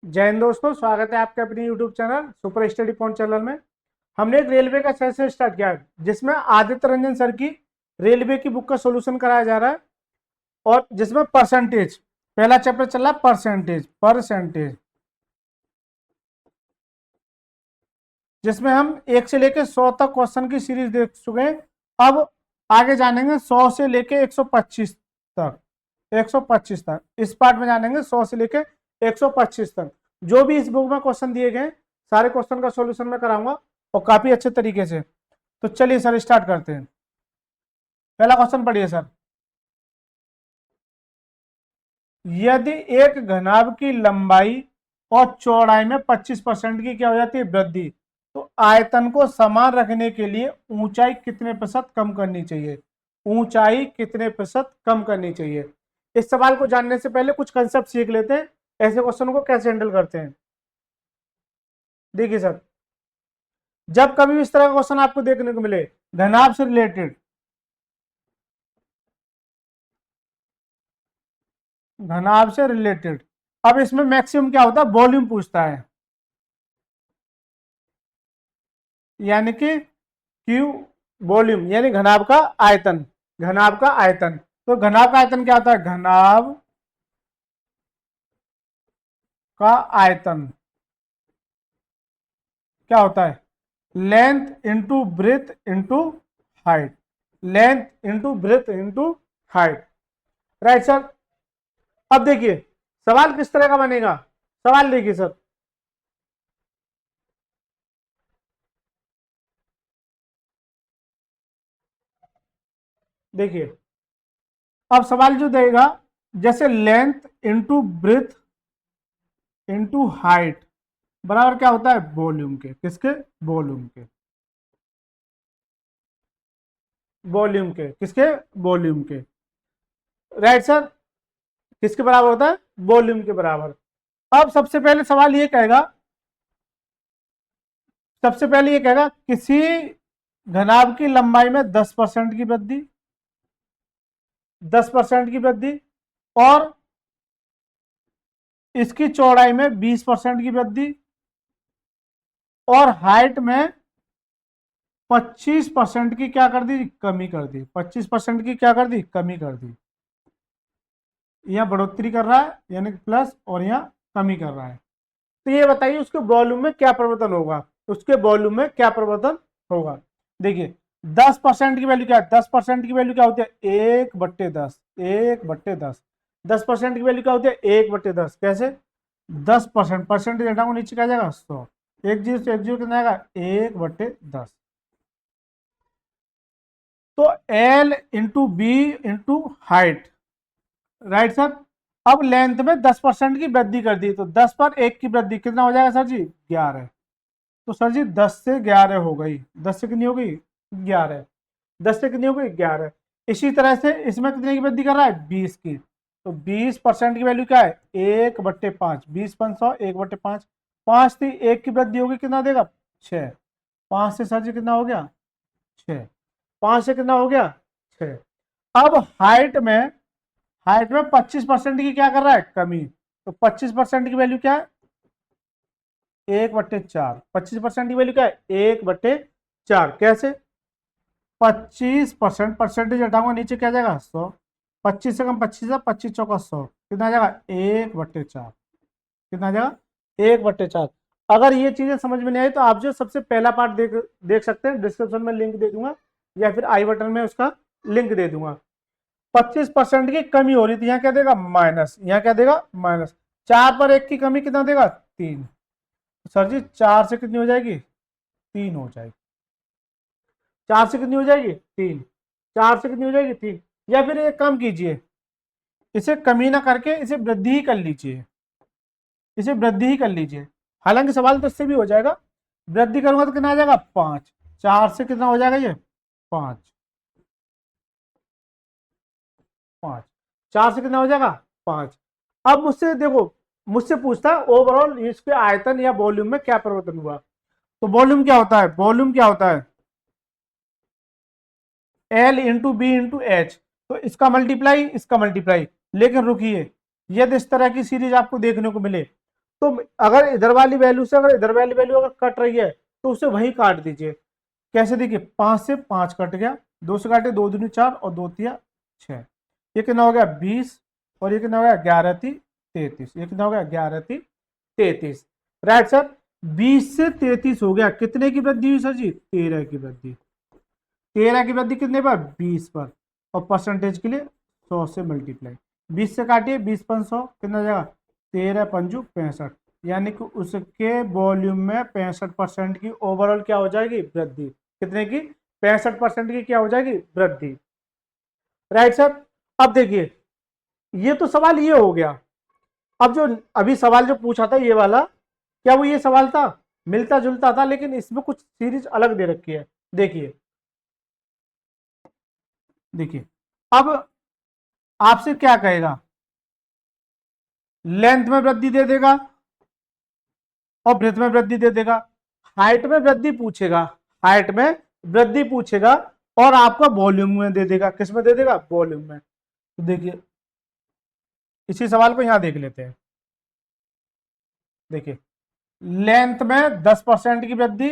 जय हिंद दोस्तों, स्वागत है आपके अपने YouTube channel super study point channel में। हमने एक रेलवे का सेशन स्टार्ट किया है जिसमें आदित्य रंजन सर की रेलवे की बुक का सॉल्यूशन कराया जा रहा है और जिसमें परसेंटेज पहला चैप्टर चल रहा है। परसेंटेज परसेंटेज जिसमें हम 1 से लेकर 100 तक क्वेश्चन की सीरीज देख चुके हैं। अब आगे जानेंगे 100 से लेकर 125 तक। 125 तक इस पार्ट में जानेंगे 100 से लेकर 125 तक। जो भी इस बुक में क्वेश्चन दिए गए सारे क्वेश्चन का सॉल्यूशन मैं कराऊंगा और काफी अच्छे तरीके से। तो चलिए सर स्टार्ट करते हैं। पहला क्वेश्चन पढ़िए सर। यदि एक घनाभ की लंबाई और चौड़ाई में 25% की क्या हो जाती है वृद्धि, तो आयतन को समान रखने के लिए ऊंचाई कितने प्रतिशत कम करनी चाहिए। ऊंचाई कितने प्रतिशत कम करनी चाहिए। इस सवाल को जानने से पहले कुछ कंसेप्ट सीख लेते हैं, ऐसे क्वेश्चन को कैसे हैंडल करते हैं। देखिए सर, जब कभी भी इस तरह का क्वेश्चन आपको देखने को मिले घनाभ से रिलेटेड, घनाभ से रिलेटेड, अब इसमें मैक्सिमम क्या होता है, वॉल्यूम पूछता है, यानी कि क्यू वॉल्यूम यानी घनाभ का आयतन। घनाभ का आयतन, तो घनाभ का आयतन क्या होता है, घनाभ का आयतन क्या होता है, length into breadth into height. Length into breadth into height. Right sir. अब देखिए सवाल किस तरह का बनेगा। सवाल देखिए सर, देखिए अब सवाल जो देगा, जैसे length into breadth into height बराबर क्या होता है, वॉल्यूम के। किसके, वॉल्यूम के। वॉल्यूम के किसके, वॉल्यूम के। Right sir. किसके बराबर होता है, वॉल्यूम के बराबर। अब सबसे पहले सवाल ये कहेगा, सबसे पहले ये कहेगा किसी घनाभ की लंबाई में 10% की वृद्धि, 10% की वृद्धि, और इसकी चौड़ाई में 20% की वृद्धि, और हाइट में 25% की क्या कर दी, कमी कर दी। 25% की क्या कर दी, कमी कर दी। यहाँ बढ़ोतरी कर रहा है यानी प्लस, और यहाँ कमी कर रहा है। तो ये बताइए उसके वॉल्यूम में क्या परिवर्तन होगा, उसके वॉल्यूम में क्या परिवर्तन होगा। देखिए 10% की वैल्यू क्या है, 10% की वैल्यू क्या होती है, 1/10। 1/10। 10% की वैल्यू क्या होती है, 1/10। कैसे, 10% परसेंटेज हटाऊंगा नीचे क्या जाएगा, 100। एक जीरो से एक जीरो कितना आएगा, 1/10। तो L into B into height. Right sir. अब लेंथ में 10% की वृद्धि कर दी, तो 10 पर 1 की वृद्धि कितना हो जाएगा सर जी, 11। तो सर जी 10 से 11 हो गई। 10 से कितनी हो गई, 11। 10 से कितनी हो गई, 11। इसी तरह से इसमें कितने की वृद्धि कर रहा है, 20 की। तो 20% की वैल्यू क्या है, 1/5। 20×5 1/5। 5 थी, 1 की वृद्धि होगी कितना देगा, 6। 5 से सर जी कितना हो गया, 6। 5 से कितना हो गया, 6। अब हाइट में 25% की क्या कर रहा है, कमी। तो 25% की वैल्यू क्या है, 1/4। 25% की वैल्यू क्या है, 1/4। कैसे, 25% परसेंटेज हटाऊंगा नीचे क्या जाएगा, 100। 25 से कम 25 है, 25 चौका 100 कितना आ जाएगा, 1/4। कितना आ जाएगा, 1/4। अगर ये चीजें समझ में नहीं आई तो आप जो सबसे पहला पार्ट देख सकते हैं, डिस्क्रिप्शन में लिंक दे दूंगा या फिर आई बटन में उसका लिंक दे दूंगा। 25% की कमी हो रही थी, यहाँ क्या देगा, माइनस। यहाँ क्या देगा, माइनस। 4 पर 1 की कमी कितना देगा, 3। सर जी 4 से कितनी हो जाएगी, 3 हो जाएगी। 4 से कितनी हो जाएगी, 3। 4 से कितनी हो जाएगी, 3। या फिर एक काम कीजिए, इसे कमी ना करके इसे वृद्धि ही कर लीजिए। इसे वृद्धि ही कर लीजिए। हालांकि सवाल तो इससे भी हो जाएगा, वृद्धि करूंगा तो कितना आ जाएगा, 5। 4 से कितना हो जाएगा ये, 5। 5। 4 से कितना हो जाएगा, 5। अब मुझसे देखो, मुझसे पूछता है ओवरऑल इसके आयतन या वॉल्यूम में क्या परिवर्तन हुआ। तो वॉल्यूम क्या होता है, वॉल्यूम क्या होता है, L into B into H. तो इसका मल्टीप्लाई, इसका मल्टीप्लाई। लेकिन रुकिए, यदि इस तरह की सीरीज आपको देखने को मिले तो अगर इधर वाली वैल्यू से अगर इधर वाली वैल्यू अगर कट रही है तो उसे वही काट दीजिए। कैसे? देखिए 5 से 5 कट गया, 2 से काटे 2 दूनी 4 और 2 तिया 6, ये कितना हो गया 20 और ये कितना हो गया 11 ती 33, ये कितना हो गया 11 ती 33। राइट सर, 20 से 33 हो गया, कितने की वृद्धि हुई सर जी? 13 की वृद्धि। 13 की वृद्धि कितने पर? 20 पर, और परसेंटेज के लिए 100 से मल्टीप्लाई। 20 से काटिए 20 पंच 100, कितना हो जाएगा? 13 पंजू 65, यानी कि उसके वॉल्यूम में 65% की ओवरऑल क्या हो जाएगी? वृद्धि। कितने की? 65% की क्या हो जाएगी? वृद्धि। राइट सर, अब देखिए ये तो सवाल ये हो गया। अब जो अभी सवाल जो पूछा था ये वाला, क्या वो ये सवाल था? मिलता जुलता था, लेकिन इसमें कुछ सीरीज अलग दे रखी है। देखिए देखिए अब आपसे क्या कहेगा? लेंथ में वृद्धि दे देगा और ब्रेथ में वृद्धि दे देगा। हाइट में वृद्धि पूछेगा, हाइट में वृद्धि पूछेगा, और आपका वॉल्यूम में दे देगा। किस में दे देगा? वॉल्यूम में। तो देखिए इसी सवाल को यहां देख लेते हैं। देखिए लेंथ में 10% की वृद्धि,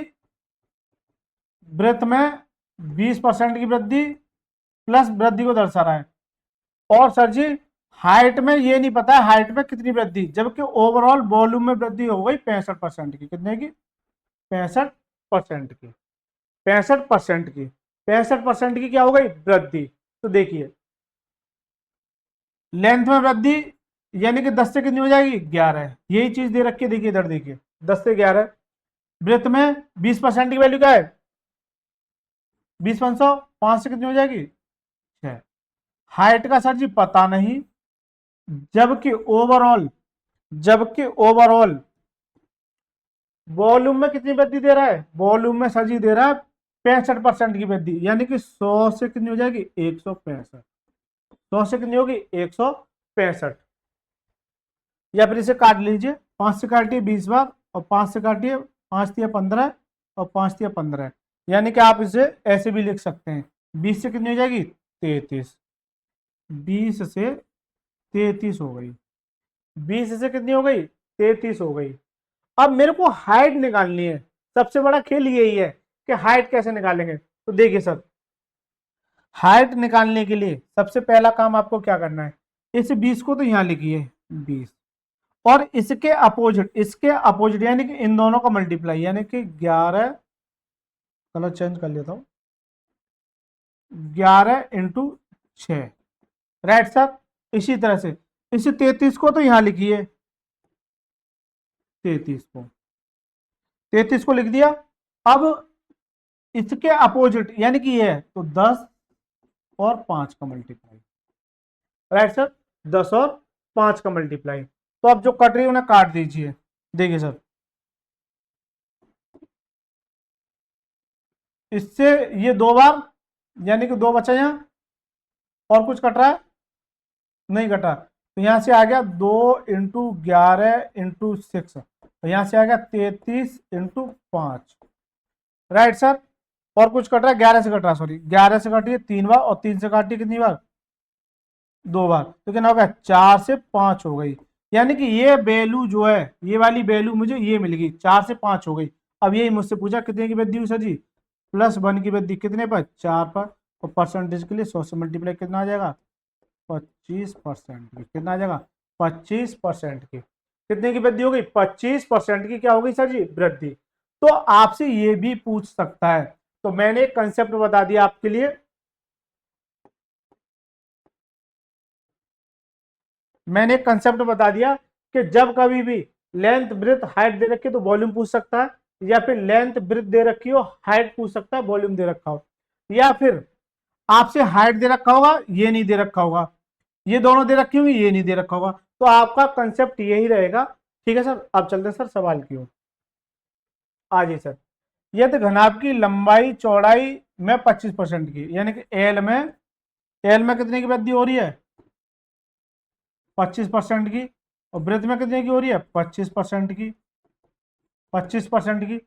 ब्रेथ में 20% की वृद्धि, प्लस वृद्धि को दर्शा रहा है। और सर जी हाइट में ये नहीं पता है हाइट में कितनी वृद्धि, जबकि ओवरऑल वॉल्यूम में वृद्धि हो गई 65% की। कितने की? 65% की। 65% की, 65% की क्या हो गई? वृद्धि। तो देखिए लेंथ में वृद्धि यानी कि 10 से कितनी हो जाएगी? 11। यही चीज दे रखी है, देखिए इधर देखिए 10 से 11। ब्रेथ में 20% की वैल्यू क्या है? 20 500, 5 से कितनी हो जाएगी? 6। हाइट का सर जी पता नहीं, जबकि ओवरऑल वॉल्यूम में कितनी वृद्धि दे रहा है? वॉल्यूम में सर जी दे रहा है 65% की वृद्धि, यानी कि 100 से कितनी हो जाएगी? 165। 100 से कितनी होगी? 165। या फिर इसे काट लीजिए, 5 से काटिए 20 बार, और 5 से काटिए 5 तिया 15 और 5 तिया 15, यानी कि आप इसे ऐसे भी लिख सकते हैं। 20 से कितनी हो जाएगी? 33। 20 से 33 हो गई। 20 से कितनी हो गई? 33 हो गई। अब मेरे को हाइट निकालनी है। सबसे बड़ा खेल यही है कि हाइट कैसे निकालेंगे। तो देखिए सर, हाइट निकालने के लिए सबसे पहला काम आपको क्या करना है? इस 20 को तो यहां लिखिए 20, और इसके अपोजिट यानी कि इन दोनों का मल्टीप्लाई, यानी कि 11, कलर चेंज कर लेता हूं, 11 इंटू 6। राइट सर, इसी तरह से इस 33 को तो यहां लिखिए, 33 को लिख दिया। अब इसके अपोजिट यानी कि ये है, तो 10 और 5 का मल्टीप्लाई। राइट सर, 10 और 5 का मल्टीप्लाई। तो अब जो कट रही है उन्हें काट दीजिए। देखिए सर, इससे ये 2 बार, यानी कि 2 बचा यहां, और कुछ कट रहा है? नहीं कटा। तो यहां से आ गया 2 इंटू 11 इंटू 6, तो यहां से आ गया 33 इंटू 5। राइट सर, और कुछ कट रहा है? 11 से कट रहा है, सॉरी 11 से काटिए 3 बार, और 3 से काटिए कितनी बार? 2 बार। तो कितना हो गया? 4 से 5 हो गई। यानी कि ये वैल्यू जो है, ये वाली वैल्यू मुझे ये मिल गई, 4 से 5 हो गई। अब यही मुझसे पूछा कितने की वृद्धि हुई सर जी? +1 की वृद्धि। कितने पर? 4 पर, और परसेंटेज के लिए 100 से मल्टीप्लाई कितना आ जाएगा? 25% की। कितना आ जाएगा? 25% की। कितने की वृद्धि हो गई? 25% की क्या हो गई सर जी? वृद्धि। तो आपसे ये भी पूछ सकता है। तो मैंने एक कंसेप्ट बता दिया आपके लिए। मैंने एक कंसेप्ट बता दिया कि जब कभी भी लेंथ ब्रेथ हाइट दे रखी है तो वॉल्यूम पूछ सकता है, या फिर लेंथ ब्रेथ दे रखी हो हाइट पूछ सकता है, वॉल्यूम दे रखा हो, या फिर आपसे हाइट दे रखा होगा ये नहीं दे रखा होगा, ये दोनों दे रखी होंगी ये नहीं दे रखा होगा। तो आपका कंसेप्ट यही रहेगा। ठीक है सर, अब चलते हैं सर सवाल की ओर। आ जी सर, यदि घनाभ की लंबाई चौड़ाई में 25% की, यानी कि एल में कितने की वृद्धि हो रही है? 25% की। और ब्रेथ में कितने की हो रही है? 25% की। 25% की।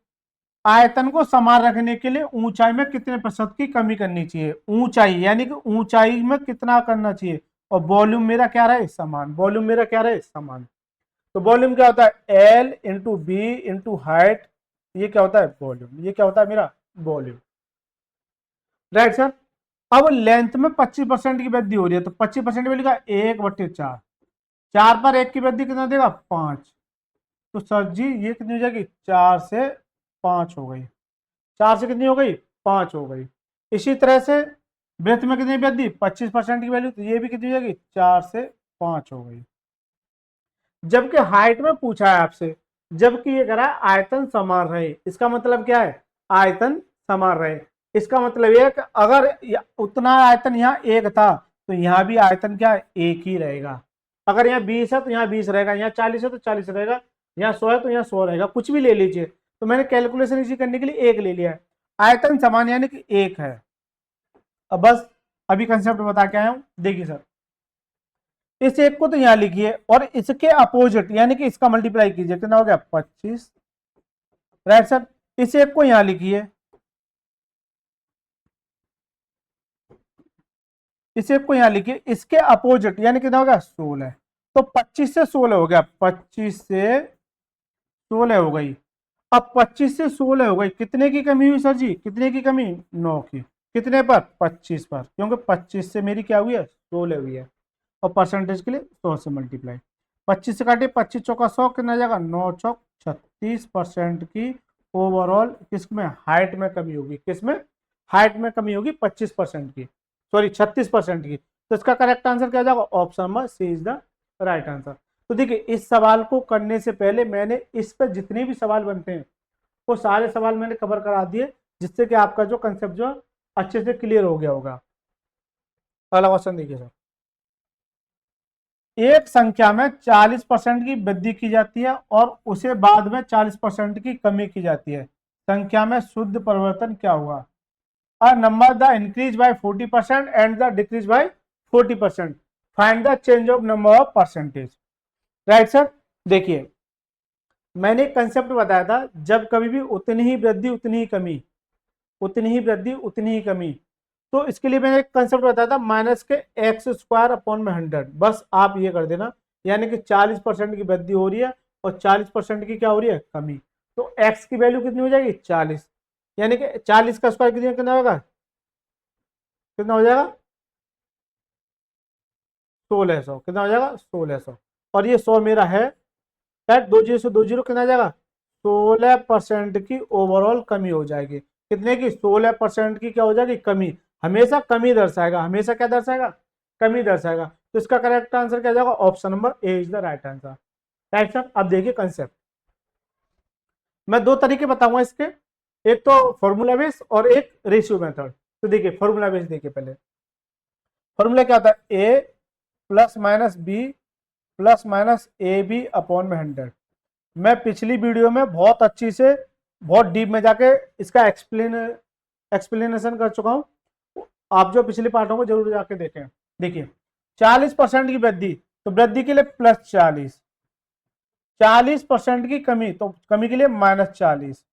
आयतन को समान रखने के लिए ऊंचाई में कितने प्रतिशत की कमी करनी चाहिए? ऊंचाई यानी कि ऊंचाई में कितना करना चाहिए, और वॉल्यूम मेरा क्या रहे? समान। वॉल्यूम मेरा क्या रहे? समान। तो वॉल्यूम क्या होता है, L into B into height, ये क्या होता है वॉल्यूम, ये क्या होता है मेरा वॉल्यूम, राइट सर। अब लेंथ में 25% की वृद्धि हो रही है, तो 25% वैल्यू का 1/4, 4 पर 1 की वृद्धि कितना देगा 5, तो सर जी ये कितनी हो जाएगी 4 से 5 हो गई, 4 से कितनी हो गई 5 हो गई। इसी तरह से ब्रेथ में कितनी वृद्धि 25% की वैल्यू, तो ये भी कितनी हो जाएगी 4 से 5 हो गई। जबकि हाइट में पूछा है आपसे, जबकि ये कह रहा है आयतन समान रहे, इसका मतलब क्या है आयतन समान रहे, इसका मतलब ये है कि अगर उतना आयतन यहाँ 1 था तो यहाँ भी आयतन क्या है 1 ही रहेगा, अगर यहाँ 20 है तो यहाँ 20 रहेगा, यहाँ 40 है तो 40 रहेगा, यहाँ 100 है तो यहाँ 100 रहेगा, कुछ भी ले लीजिए। तो मैंने कैलकुलेशन इसी करने के लिए 1 ले लिया है, आयतन समान यानी कि 1 है। अब बस अभी कंसेप्ट बता के आया हूं, देखिए सर इस एक को तो यहां लिखिए और इसके अपोजिट यानी कि इसका मल्टीप्लाई कीजिए, कितना हो गया 25, राइट सर। इस एक को यहां लिखिए, इस एक को यहां लिखिए, इसके अपोजिट यानी कितना हो गया 16, तो 25 से 16 हो गया, 25 से 16 हो गई। अब 25 से 16 हो गई, कितने की कमी हुई सर जी, कितने की कमी 9 की, कितने पर 25 पर, क्योंकि 25 से मेरी क्या हुई है 16 हुई है, और परसेंटेज के लिए 100 से मल्टीप्लाई, 25 से काटे 25 चौका 100, कितना जाएगा 9 चौक 36% की ओवरऑल किसमें हाइट में कमी होगी, किसमें हाइट में कमी होगी 25% की, सॉरी 36% की। तो इसका करेक्ट आंसर क्या जाएगा, option number C is the right answer. तो देखिए इस सवाल को करने से पहले मैंने इस पर जितने भी सवाल बनते हैं वो सारे सवाल मैंने कवर करा दिए, जिससे कि आपका जो कंसेप्ट जो अच्छे से क्लियर हो गया होगा। अगला क्वेश्चन देखिए सर, एक संख्या में 40% की वृद्धि की जाती है और उसे बाद में 40% की कमी की जाती है, संख्या में शुद्ध परिवर्तन क्या हुआ, a number the increase by 40% and the decrease by 40%, find the change of number of percentage, right sir. देखिए मैंने एक कंसेप्ट बताया था, जब कभी भी उतनी ही वृद्धि उतनी ही कमी, उतनी ही वृद्धि उतनी ही कमी, तो इसके लिए मैंने एक कंसेप्ट बताया था माइनस के एक्स स्क्वायर अपॉन में 100, बस आप ये कर देना, यानी कि 40% की वृद्धि हो रही है और 40% की क्या हो रही है कमी, तो एक्स की वैल्यू कितनी हो जाएगी 40, यानी कि 40 का स्क्वायर कितना होगा, कितना हो जाएगा 1600, कितना हो जाएगा 1600, और ये 100 मेरा है, दो जीरो से दो जीरो कितना आ जाएगा 16% की ओवरऑल कमी हो जाएगी, कितने की 16% की क्या हो जाएगी कमी, हमेशा कमी दर्शाएगा, हमेशा क्या दर्शाएगा कमी दर्शाएगा। तो इसका करेक्ट आंसर क्या जाएगा, option number A is the right answer, right sir. अब देखिए कंसेप्ट, मैं दो तरीके बताऊंगा इसके, एक तो फॉर्मूला बेस और एक रेशियो मेथड। तो देखिए फॉर्मूला बेस देखिए, पहले फॉर्मूला क्या होता है, A plus minus B plus minus A B upon में 100। मैं पिछली वीडियो में बहुत अच्छी से बहुत डीप में जाके इसका एक्सप्लेनेशन कर चुका हूं, आप जो पिछले पार्टों को जरूर जाके देखें। देखिए 40% की वृद्धि, तो वृद्धि के लिए प्लस 40, 40% की कमी, तो कमी के लिए -40,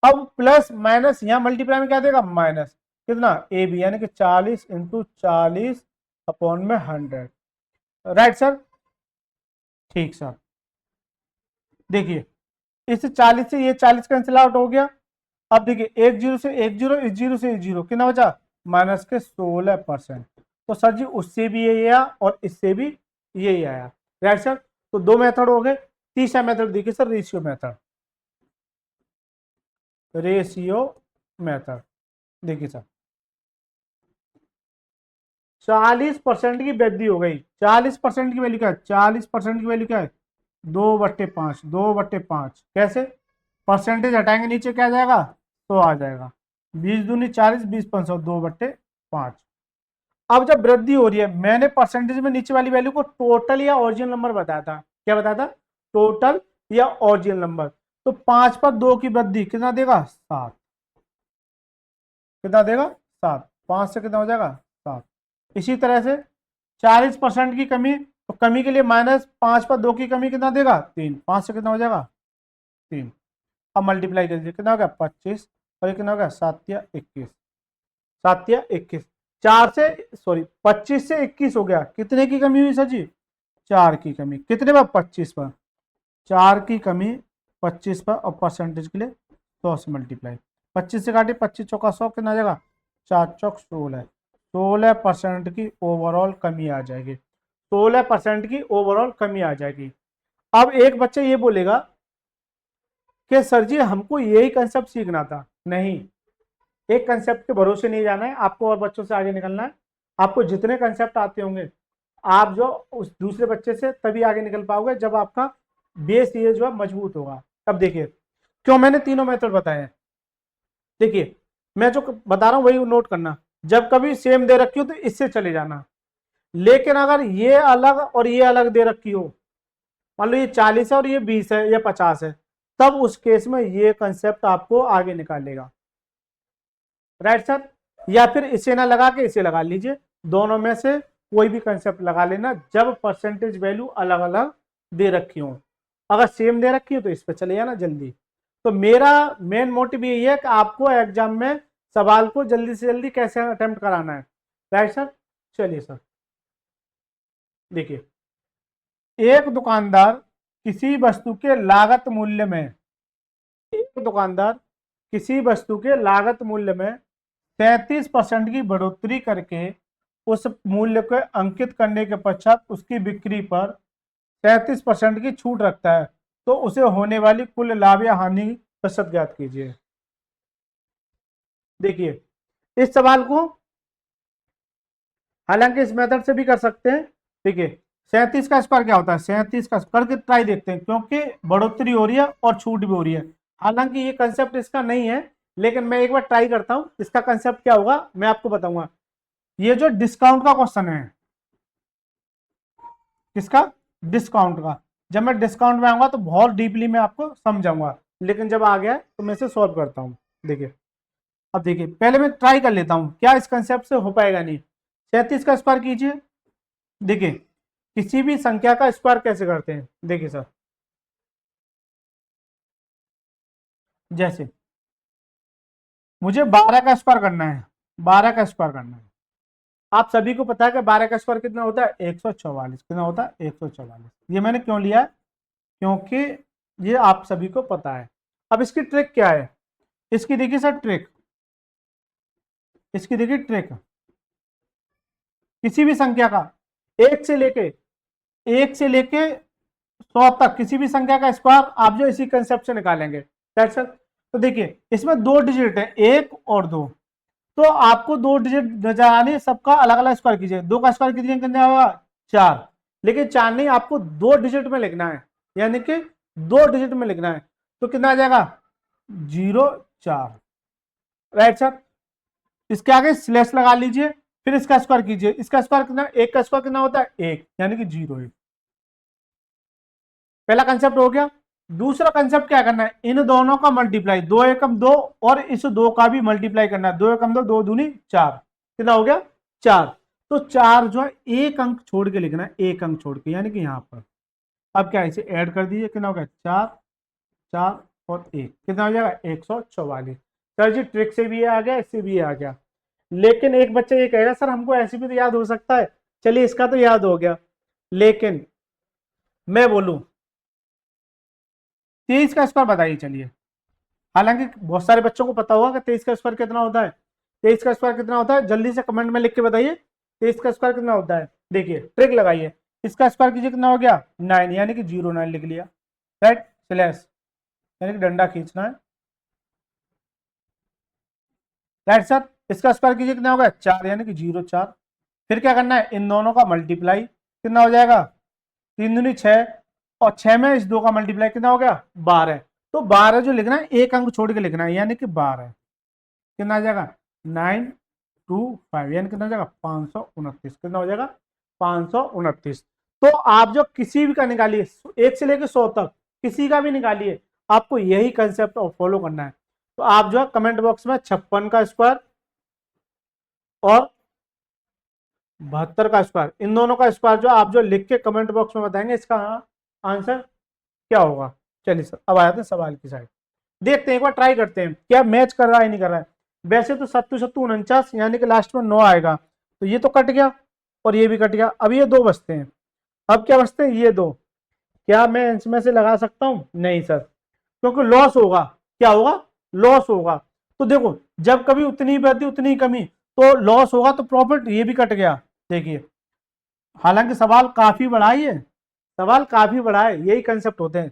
अब प्लस माइनस यहां मल्टीप्लाई में क्या देगा माइनस, कितना ए बी, यानी कि 40 इंटू 40 अपॉन में 100, राइट सर। ठीक सर, देखिए इस 40 से ये 40 कैंसिल आउट हो गया, अब देखिए एक जीरो से एक जीरो, इस जीरो से इस जीरो, कितना बचा माइनस के 16%, तो सर जी उससे भी यही आया और इससे भी यही आया, राइट सर। तो दो मेथड हो गए, तीसरा मेथड देखिए sir ratio method, ratio method देखिए सर 40% की वृद्धि हो गई, 40% की वैल्यू क्या है, 40% की वैल्यू क्या है 2/5, 2/5 कैसे, परसेंटेज हटाएंगे नीचे क्या आ जाएगा 100 आ जाएगा, 20 दूनी 40, 20 500, 2/5। अब जब वृद्धि हो रही है, मैंने परसेंटेज में नीचे वाली वैल्यू को टोटल या ओरिजिनल नंबर बताया था, क्या बताया था टोटल या ओरिजिनल नंबर, तो 5 पर 2 की वृद्धि कितना देगा 7, कितना देगा 7, 5 से कितना हो जाएगा 7। इसी तरह से 40% की कमी, तो कमी के लिए -5 पर 2 की कमी कितना देगा 3, 5 से कितना हो जाएगा 3। अब मल्टीप्लाई कर दीजिए, कितना हो गया 25, और ये कितना हो गया 7 या 21, 7 या 21, 4 से सॉरी 25 से 21 हो गया, कितने की कमी हुई सर जी 4 की कमी, कितने पर 25 पर, 4 की कमी 25 पर और परसेंटेज के लिए 100 से मल्टीप्लाई। 25 से काटे 25 चौका 100, कितना आ जाएगा 4 चौक 16। 16% की ओवरऑल कमी आ जाएगी। 16% की ओवरऑल कमी आ जाएगी। अब एक बच्चा ये बोलेगा कि सर जी हमको यही कंसेप्ट सीखना था। नहीं, एक कंसेप्ट के भरोसे नहीं जाना है, आपको और बच्चों से आगे निकलना है। आपको जितने कंसेप्ट आते होंगे, आप जो उस दूसरे बच्चे से तभी आगे निकल पाओगे जब आपका बेस ये जो है मजबूत होगा। अब देखिए क्यों मैंने तीनों मेथड बताए हैं। देखिए मैं जो बता रहा हूं वही नोट करना। जब कभी सेम दे रखी हो तो इससे चले जाना, लेकिन अगर ये अलग और ये अलग दे रखी हो, मान लो ये 40 है और ये 20 है या 50 है, तब उस केस में ये कंसेप्ट आपको आगे निकालेगा। राइट सर, या फिर इसे ना लगा के इसे लगा लीजिए, दोनों में से कोई भी कंसेप्ट लगा लेना जब परसेंटेज वैल्यू अलग अलग दे रखी हो। अगर सेम दे रखी हो तो इस पर चले जाना जल्दी। तो मेरा मेन मोटिव यही है कि आपको एग्जाम में सवाल को जल्दी से जल्दी कैसे अटेम्प्ट कराना है। राइट सर, चलिए सर देखिए, एक दुकानदार किसी वस्तु के लागत मूल्य में, एक दुकानदार किसी वस्तु के लागत मूल्य में 33% की बढ़ोतरी करके उस मूल्य को अंकित करने के पश्चात उसकी बिक्री पर 33% की छूट रखता है, तो उसे होने वाली कुल लाभ या हानि प्रतिशत ज्ञात कीजिए। देखिए इस सवाल को हालांकि इस मेथड से भी कर सकते हैं। देखिए 37 का स्क्वायर क्या होता है, 37 का करके ट्राई देखते हैं, क्योंकि बढ़ोतरी हो रही है और छूट भी हो रही है। हालांकि ये कंसेप्ट इसका नहीं है, लेकिन मैं एक बार ट्राई करता हूं इसका कंसेप्ट क्या होगा मैं आपको बताऊंगा। ये जो डिस्काउंट का क्वेश्चन है, किसका, डिस्काउंट का, जब मैं डिस्काउंट में आऊंगा तो बहुत डीपली मैं आपको समझाऊंगा, लेकिन जब आ गया तो मैं इसे सॉल्व करता हूं। देखिए अब देखिए पहले मैं ट्राई कर लेता हूं क्या इस कंसेप्ट से हो पाएगा। नहीं, 37 का स्क्वायर कीजिए। देखिए किसी भी संख्या का स्क्वायर कैसे करते हैं, देखिए सर, जैसे मुझे 12 का स्क्वायर करना है, 12 का स्क्वायर करना है। आप सभी को पता है कि 12 का स्क्वायर कितना होता है, 144। कितना होता है, 144। ये मैंने क्यों लिया है, क्योंकि ये आप सभी को पता है। अब इसकी ट्रिक क्या है, इसकी देखिए सर ट्रिक, इसकी देखिए ट्रिक, किसी भी संख्या का एक से लेके 100 तक किसी भी संख्या का स्क्वायर आप जो इसी कंसेप्ट से निकालेंगे। तो देखिए इसमें दो डिजिट है, 1 और 2, तो आपको दो डिजिट नजर आने, सबका अलग अलग स्क्वायर कीजिए। 2 का स्क्वायर कितने कितना होगा, 4, लेकिन 4 नहीं, आपको 2 डिजिट में लिखना है, यानी कि 2 डिजिट में लिखना है। तो कितना आ जाएगा, 0 4। राइट सर, इसके आगे स्लैश लगा लीजिए, फिर इसका स्क्वायर कीजिए। इसका स्क्वायर कितना, 1 का स्क्वायर कितना होता है, 1, यानी कि 0 है। पहला कंसेप्ट हो गया। दूसरा कंसेप्ट क्या करना है, इन दोनों का मल्टीप्लाई, 2 एकम 2 और इस 2 का भी मल्टीप्लाई करना है। 2 एकम 2, 2 दूनी 4, कितना हो गया 4। तो 4 जो है एक अंक छोड़ के लिखना है, एक अंक छोड़ के, यानी कि यहां पर। अब क्या इसे ऐड कर दीजिए, कितना हो गया 4 4 और 1, कितना हो जाएगा 144। सर जी ट्रिक से भी आ गया, इससे भी आ गया। लेकिन एक बच्चा ये कहेगा सर हमको ऐसे भी तो याद हो सकता है। चलिए इसका तो याद हो गया, लेकिन मैं बोलूं 23 का स्क्वायर बताइए। चलिए, हालांकि बहुत सारे बच्चों को पता होगा कि 23 का स्क्वायर कितना होता है। 23 का स्क्वायर कितना होता है, जल्दी से कमेंट में लिख के बताइए 23 का स्क्वायर कितना होता है। देखिए ट्रिक लगाइए, इसका स्क्वायर कीजिए, कितना हो गया 9, यानी कि 09 लिख लिया। राइट, स्लैश यानी कि डंडा खींचना है। राइट सर, इसका स्क्वायर कीजिए, कितना होगा 4, यानी कि 04। फिर क्या करना है, इन दोनों का मल्टीप्लाई, कितना हो जाएगा 3 दूनी 6, और 6 में इस 2 का मल्टीप्लाई कितना हो गया 12। तो 12 जो लिखना है एक अंक छोड़ के लिखना है, यानी कि 12, कितना आ जाएगा 925, यानी कितना हो जाएगा 529। कितना हो जाएगा 529। तो आप जो किसी भी का निकालिए, 1 से लेकर 100 तक किसी का भी निकालिए, आपको यही कंसेप्ट फॉलो करना है। तो आप जो है कमेंट बॉक्स में 56 का स्क्वायर और 72 का स्क्वायर, इन दोनों का स्क्वायर जो आप जो लिख के कमेंट बॉक्स में बताएंगे, इसका आंसर क्या होगा। चलिए सर अब आते हैं सवाल की साइड, देखते हैं एक बार ट्राई करते हैं क्या मैच कर रहा है नहीं कर रहा है। वैसे तो 7 7 49, यानी कि लास्ट में 9 आएगा, तो ये तो कट गया और ये भी कट गया। अब ये 2 बचते हैं, अब क्या बचते हैं, ये 2। क्या मैं इसमें से लगा सकता हूं? नहीं सर, क्योंकि लॉस होगा। क्या होगा? लॉस होगा। तो देखो, जब कभी उतनी वृद्धि उतनी कमी, तो लॉस होगा तो प्रॉफिट ये भी कट गया। देखिए, हालांकि सवाल काफी बड़ा ही है, सवाल काफी बड़ा है, यही कंसेप्ट होते हैं।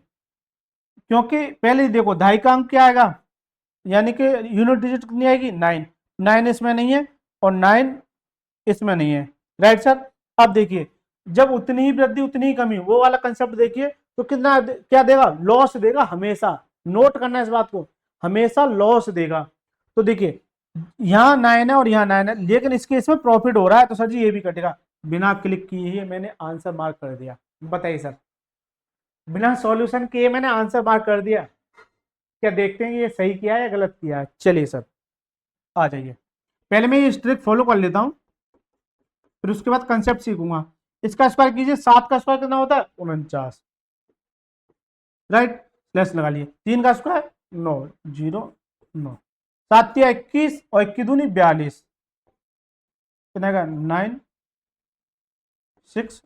क्योंकि पहले देखो दहाई का अंक क्या आएगा, यानी कि यूनिट डिजिट कितनी आएगी? 9। 9 इसमें नहीं है और 9 इसमें नहीं है, राइट सर। अब देखिए, जब उतनी ही वृद्धि उतनी ही कमी, वो वाला कंसेप्ट देखिए, तो कितना क्या देगा? लॉस देगा हमेशा। नोट करना है इस बात को, हमेशा लॉस देगा। तो देखिए, यहाँ 9 है और यहाँ 9 है, लेकिन इस केस में प्रॉफिट हो रहा है, तो सर जी ये भी कटेगा। बिना क्लिक किए ही मैंने आंसर मार्क कर दिया। बताइए सर, बिना सॉल्यूशन किए मैंने आंसर मार्क कर दिया। क्या देखते हैं ये सही किया है या गलत किया है? चलिए सर, आ जाइए। पहले मैं ये ट्रिक फॉलो कर लेता हूं, फिर उसके बाद कंसेप्ट सीखूंगा। इसका स्क्वायर कीजिए, 7 का स्क्वायर कितना होता है? 49, राइट। प्लस लगा लिए। 3 का स्क्वायर 9, 0 9, 7 या 21 और 21 दूनी 42, कितना का? 9 6,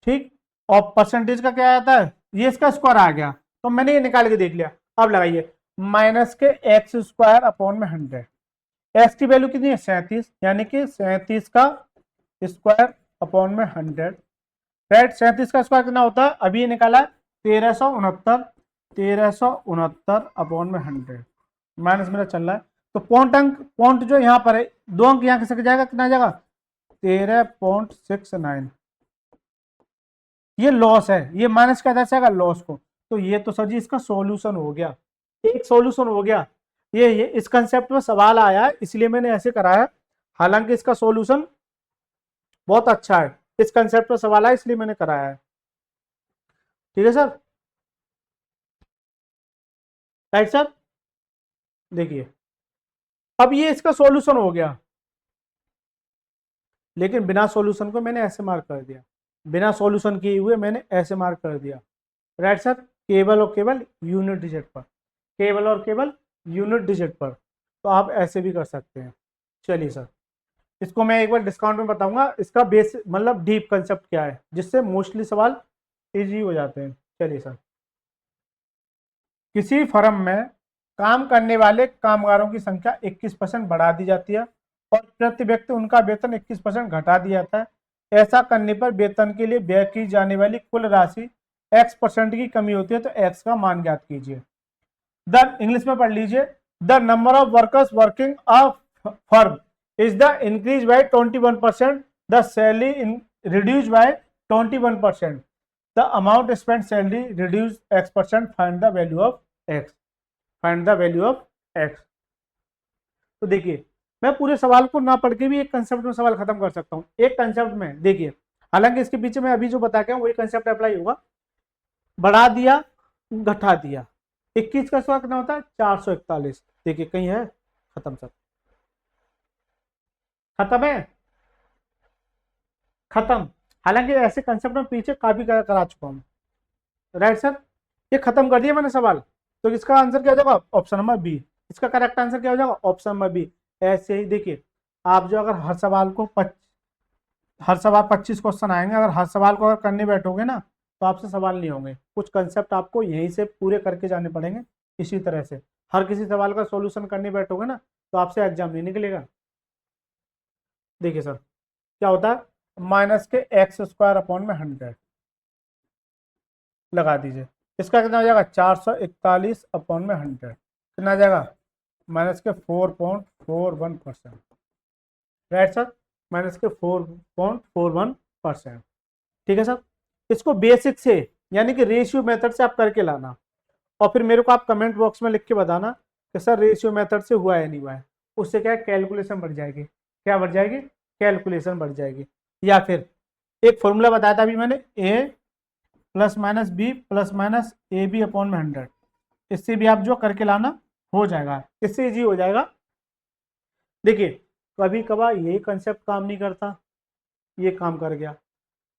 ठीक। और परसेंटेज का क्या आता है? ये इसका स्क्वायर आ गया, तो मैंने ये निकाल के देख लिया। अब लगाइए, माइनस के एक्स स्क्वायर अपॉन में 100। एक्स की वैल्यू कितनी है? 37, यानी कि 37 का स्क्वायर अपॉन में 100, राइट। 37 का स्क्वायर कितना होता है? अभी निकाला 1369, 1369 अपॉन में 100, माइनस मेरा चल रहा है। तो पॉइंट अंक, पॉइंट जो यहाँ पर है, 2 अंक यहाँ से जाएगा, कितना जाएगा? 13.69। ये लॉस है, ये माइनस का दर्शाएगा लॉस को। तो ये तो सर जी इसका सॉल्यूशन हो गया, एक सॉल्यूशन हो गया। ये इस कंसेप्ट में सवाल आया है, इसलिए मैंने ऐसे कराया। हालांकि इसका सॉल्यूशन बहुत अच्छा है, इस कंसेप्ट पर सवाल आया इसलिए मैंने कराया है। ठीक है सर, राइट सर। देखिए, अब ये इसका सॉल्यूशन हो गया, लेकिन बिना सॉल्यूशन को मैंने ऐसे मार्क कर दिया, बिना सॉल्यूशन किए हुए मैंने ऐसे मार्क कर दिया, राइट सर। केवल और केवल यूनिट डिजिट पर, केवल और केवल यूनिट डिजिट पर, तो आप ऐसे भी कर सकते हैं। चलिए सर, इसको मैं एक बार डिस्काउंट में बताऊंगा, इसका बेस मतलब डीप कंसेप्ट क्या है, जिससे मोस्टली सवाल इजी हो जाते हैं। चलिए सर, किसी फर्म में काम करने वाले कामगारों की संख्या 21% बढ़ा दी जाती है और प्रति व्यक्ति उनका वेतन 21% घटा दिया जाता है। ऐसा करने पर वेतन के लिए व्यय की जाने वाली कुल राशि x% की कमी होती है, तो x का मान ज्ञात कीजिए। द इंग्लिश में पढ़ लीजिए, the number of workers working a firm is the increase by 21%, the salary reduce by 21%, the amount spend salary reduce x%, find the value of x, find the value of x। तो देखिए, मैं पूरे सवाल को ना पढ़ के भी एक कंसेप्ट में सवाल खत्म कर सकता हूँ, एक कंसेप्ट में। देखिए, हालांकि इसके पीछे मैं अभी जो बता के वही कंसेप्ट अप्लाई होगा। बढ़ा दिया, घटा दिया, 21 का स्क्वायर कितना होता है? 441। देखिए कहीं है? खत्म सर, खत्म है, खत्म। हालांकि ऐसे कंसेप्ट में पीछे काफी करा चुका हूं, राइट सर। ये खत्म कर दिया मैंने सवाल, तो इसका आंसर क्या हो जाएगा? Option number B. इसका करेक्ट आंसर क्या हो जाएगा? Option number B. ऐसे ही देखिए, आप जो अगर हर सवाल को हर सवाल 25 क्वेश्चन आएंगे, अगर हर सवाल को अगर करने बैठोगे ना, तो आपसे सवाल नहीं होंगे। कुछ कंसेप्ट आपको यहीं से पूरे करके जाने पड़ेंगे। इसी तरह से हर किसी सवाल का सॉल्यूशन करने बैठोगे ना, तो आपसे एग्जाम नहीं निकलेगा। देखिए सर, क्या होता है? माइनस के एक्स स्क्वायर अपॉन में 100 लगा दीजिए। इसका कितना हो जाएगा? 441 अपॉन में 100, कितना आ जाएगा? माइनस के 4.41%, राइट सर। माइनस के 4.41%। ठीक है सर। इसको बेसिक से, यानी कि रेशियो मेथड से आप करके लाना, और फिर मेरे को आप कमेंट बॉक्स में लिख के बताना कि सर रेशियो मेथड से हुआ है नहीं हुआ है। उससे क्या है? कैलकुलेशन बढ़ जाएगी। क्या बढ़ जाएगी? कैलकुलेशन बढ़ जाएगी। या फिर एक फॉर्मूला बताया था अभी मैंने, A plus minus B plus minus A B upon में 100, इससे भी आप जो करके लाना हो जाएगा, इससे इजी हो जाएगा। देखिए, कभी कभार यही कंसेप्ट काम नहीं करता, ये काम कर गया।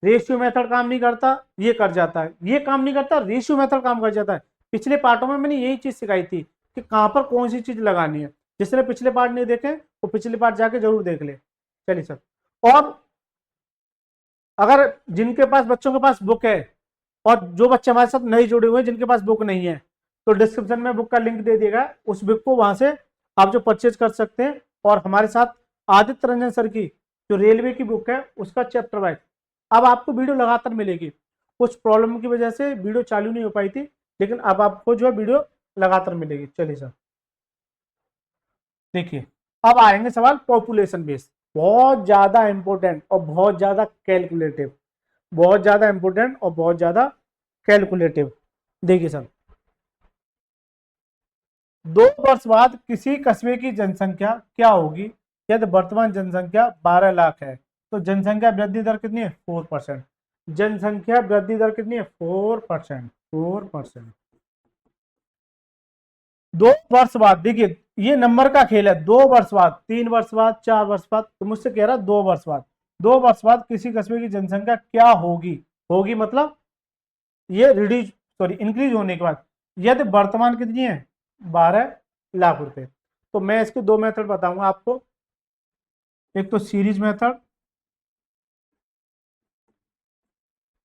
रेशियो मेथड काम नहीं करता, ये कर जाता है। ये काम नहीं करता, रेशियो मेथड काम कर जाता है। पिछले पार्टों में मैंने यही चीज सिखाई थी कि कहां पर कौन सी चीज लगानी है। जिसने पिछले पार्ट नहीं देखे वो पिछले पार्ट जाके जरूर देख ले। चलिए सर, और अगर जिनके पास बच्चों के पास बुक है और जो बच्चे हमारे साथ नहीं जुड़े हुए हैं जिनके पास बुक नहीं है, तो डिस्क्रिप्शन में बुक का लिंक दे दिएगा, उस बुक को वहां से आप जो परचेज कर सकते हैं। और हमारे साथ आदित्य रंजन सर की जो रेलवे की बुक है उसका चैप्टर वाइज अब आपको वीडियो लगातार मिलेगी। कुछ प्रॉब्लम की वजह से वीडियो चालू नहीं हो पाई थी, लेकिन अब आपको जो है वीडियो लगातार मिलेगी। चलिए सर देखिए, अब आएंगे सवाल पॉपुलेशन बेस, बहुत ज्यादा इंपॉर्टेंट और बहुत ज्यादा कैलकुलेटिव, बहुत ज्यादा इंपॉर्टेंट और बहुत ज्यादा कैलकुलेटिव। देखिए सर, 2 वर्ष बाद किसी कस्बे की जनसंख्या क्या होगी यदि वर्तमान जनसंख्या 12 लाख है? तो जनसंख्या वृद्धि दर कितनी है? 4%। जनसंख्या वृद्धि दर कितनी है? 4%। 4%। 2 वर्ष बाद, देखिए ये नंबर का खेल है। 2 वर्ष बाद, 3 वर्ष बाद, 4 वर्ष बाद, तो मुझसे कह रहा 2 वर्ष बाद। 2 वर्ष बाद किसी कस्बे की जनसंख्या क्या होगी? होगी मतलब ये रिड्यूस, सॉरी इंक्रीज होने के बाद, यदि वर्तमान कितनी है? 12 लाख रुपए। तो मैं इसके 2 मेथड बताऊंगा आपको, एक तो सीरीज मेथड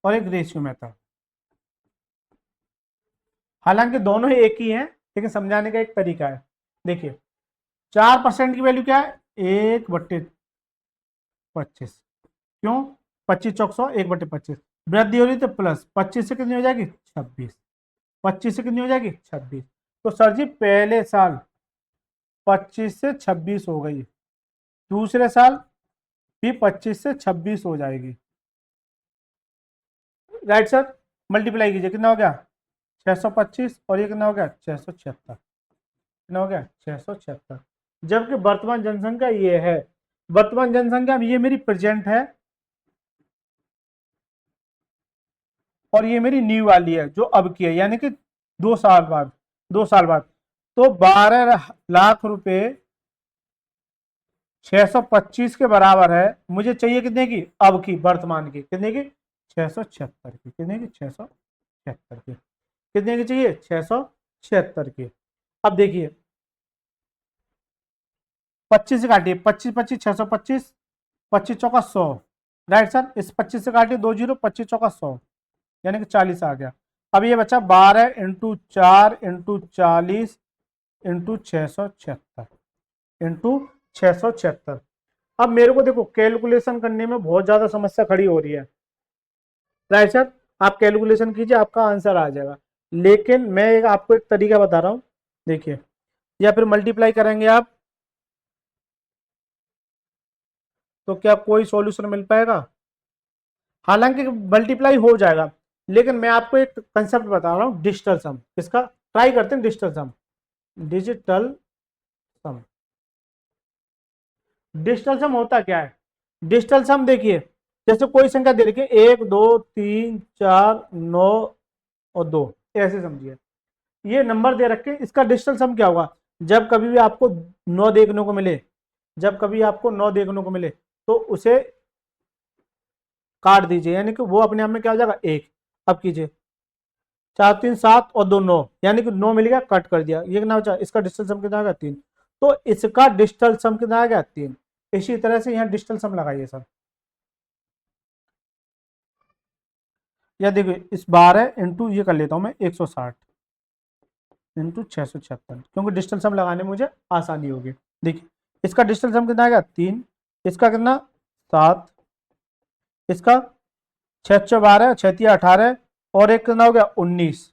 और एक रेशियो मेथड। हालांकि दोनों ही एक ही हैं, लेकिन समझाने का एक तरीका है। देखिए 4% की वैल्यू क्या है? 1/25। क्यों? 25 × 100, 1/25। वृद्धि हो रही तो प्लस 25 से कितनी हो जाएगी? 26। 25 से कितनी हो जाएगी? 26। तो सर जी पहले साल 25 से 26 हो गई, दूसरे साल भी 25 से 26 हो जाएगी। राइट सर, मल्टीप्लाई कीजिए, कितना हो गया? 625 और ये कितना हो गया? 676। कितना हो गया? 676। जबकि वर्तमान जनसंख्या ये है, वर्तमान जनसंख्या ये मेरी प्रेजेंट है और ये मेरी न्यू वाली है जो अब की है, यानी कि 2 साल बाद, 2 साल बाद। तो 12 लाख रुपए 625 के बराबर है। मुझे चाहिए कितने की? अब की, वर्तमान की। कितने की? 676 की। कितने की? 676 की। कितने की चाहिए? 676 की। अब देखिए 25 से काटिए, 25 25 625, 25 × 100। राइट सर, इस 25 से काटिए 2 जीरो, 25 × 100 यानी कि 40 आ गया। अब ये बचा 12 × 4 × 40 × 676 अब मेरे को देखो कैलकुलेशन करने में बहुत ज्यादा समस्या खड़ी हो रही है। राइट सर, आप कैलकुलेशन कीजिए, आपका आंसर आ जाएगा। लेकिन मैं आपको एक तरीका बता रहा हूं, देखिए, या फिर मल्टीप्लाई करेंगे आप तो क्या कोई सॉल्यूशन मिल पाएगा? हालांकि मल्टीप्लाई हो जाएगा, लेकिन मैं आपको एक कंसेप्ट बता रहा हूं, डिजिटल सम। इसका ट्राई करते हैं, डिजिटल सम। डिजिटल सम, डिजिटल सम होता क्या है? डिजिटल सम देखिए, जैसे कोई संख्या दे रखी है 1 2 3 4 9 और 2, ऐसे समझिए ये नंबर दे रखे, इसका डिजिटल सम क्या होगा? जब कभी भी आपको 9 देखने को मिले, जब कभी आपको 9 देखने को मिले तो उसे काट दीजिए, यानी कि वो अपने आप में क्या हो जाएगा? 1। अब कीजिए 4 3 7 और 2 9, यानी कि 9 मिल गया, कट कर दिया, ये कितना हो जाएगा? इसका डिजिटल सम कितना आ गया? 3। तो इसका डिजिटल सम कितना आ गया? 3। इसी तरह से यहाँ डिजिटल सम लगाइए सर, या देखिए इस 12 इंटू ये कर लेता हूं मैं 160 इंटू 676, क्योंकि डिजिटल सम लगाने में मुझे आसानी होगी। देखिए इसका डिजिटल सम कितना आ गया? 3। इसका कितना? 7। इसका 6 × 12, 6 × 18 और एक कितना हो गया? 19।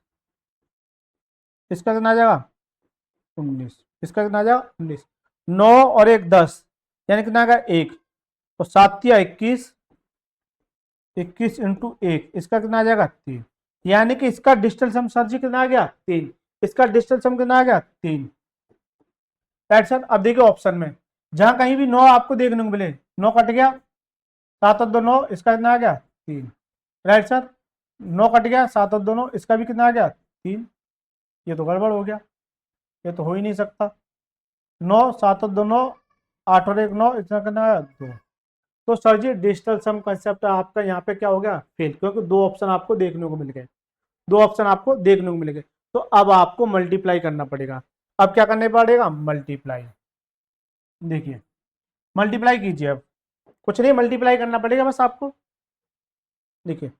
इसका कितना आ जाएगा? 19। इसका कितना आ जाएगा? 19। 9 और एक 10, यानी कितना आ गया? 1। तो 7 या 21, 21 इंटू 1, इसका कितना आ जाएगा? 3। यानी कि इसका डिजिटल सम सर जी कितना आ गया? 3। इसका डिजिटल सम कितना आ गया? 3। राइट सर, अब देखिए ऑप्शन में जहां कहीं भी 9 आपको देखने को मिले, 9 कट गया, 7 और 2 9, इसका कितना आ गया? 3। राइट सर, 9 कट गया, 7 और 2 9, इसका भी कितना आ गया? 3। ये तो गड़बड़ हो गया, ये तो हो ही नहीं सकता। 9 7 और 2 9, 8 और 1 9, इतना कितना आया? 2। तो सर जी डिजिटल सम कंसेप्ट आपका यहाँ पे क्या हो गया? फेल, क्योंकि 2 ऑप्शन आपको देखने को मिल गए, 2 ऑप्शन आपको देखने को मिल गए। तो अब आपको मल्टीप्लाई करना पड़ेगा। अब क्या करना पड़ेगा? मल्टीप्लाई। देखिए मल्टीप्लाई कीजिए, अब कुछ नहीं, मल्टीप्लाई करना पड़ेगा बस आपको। देखिए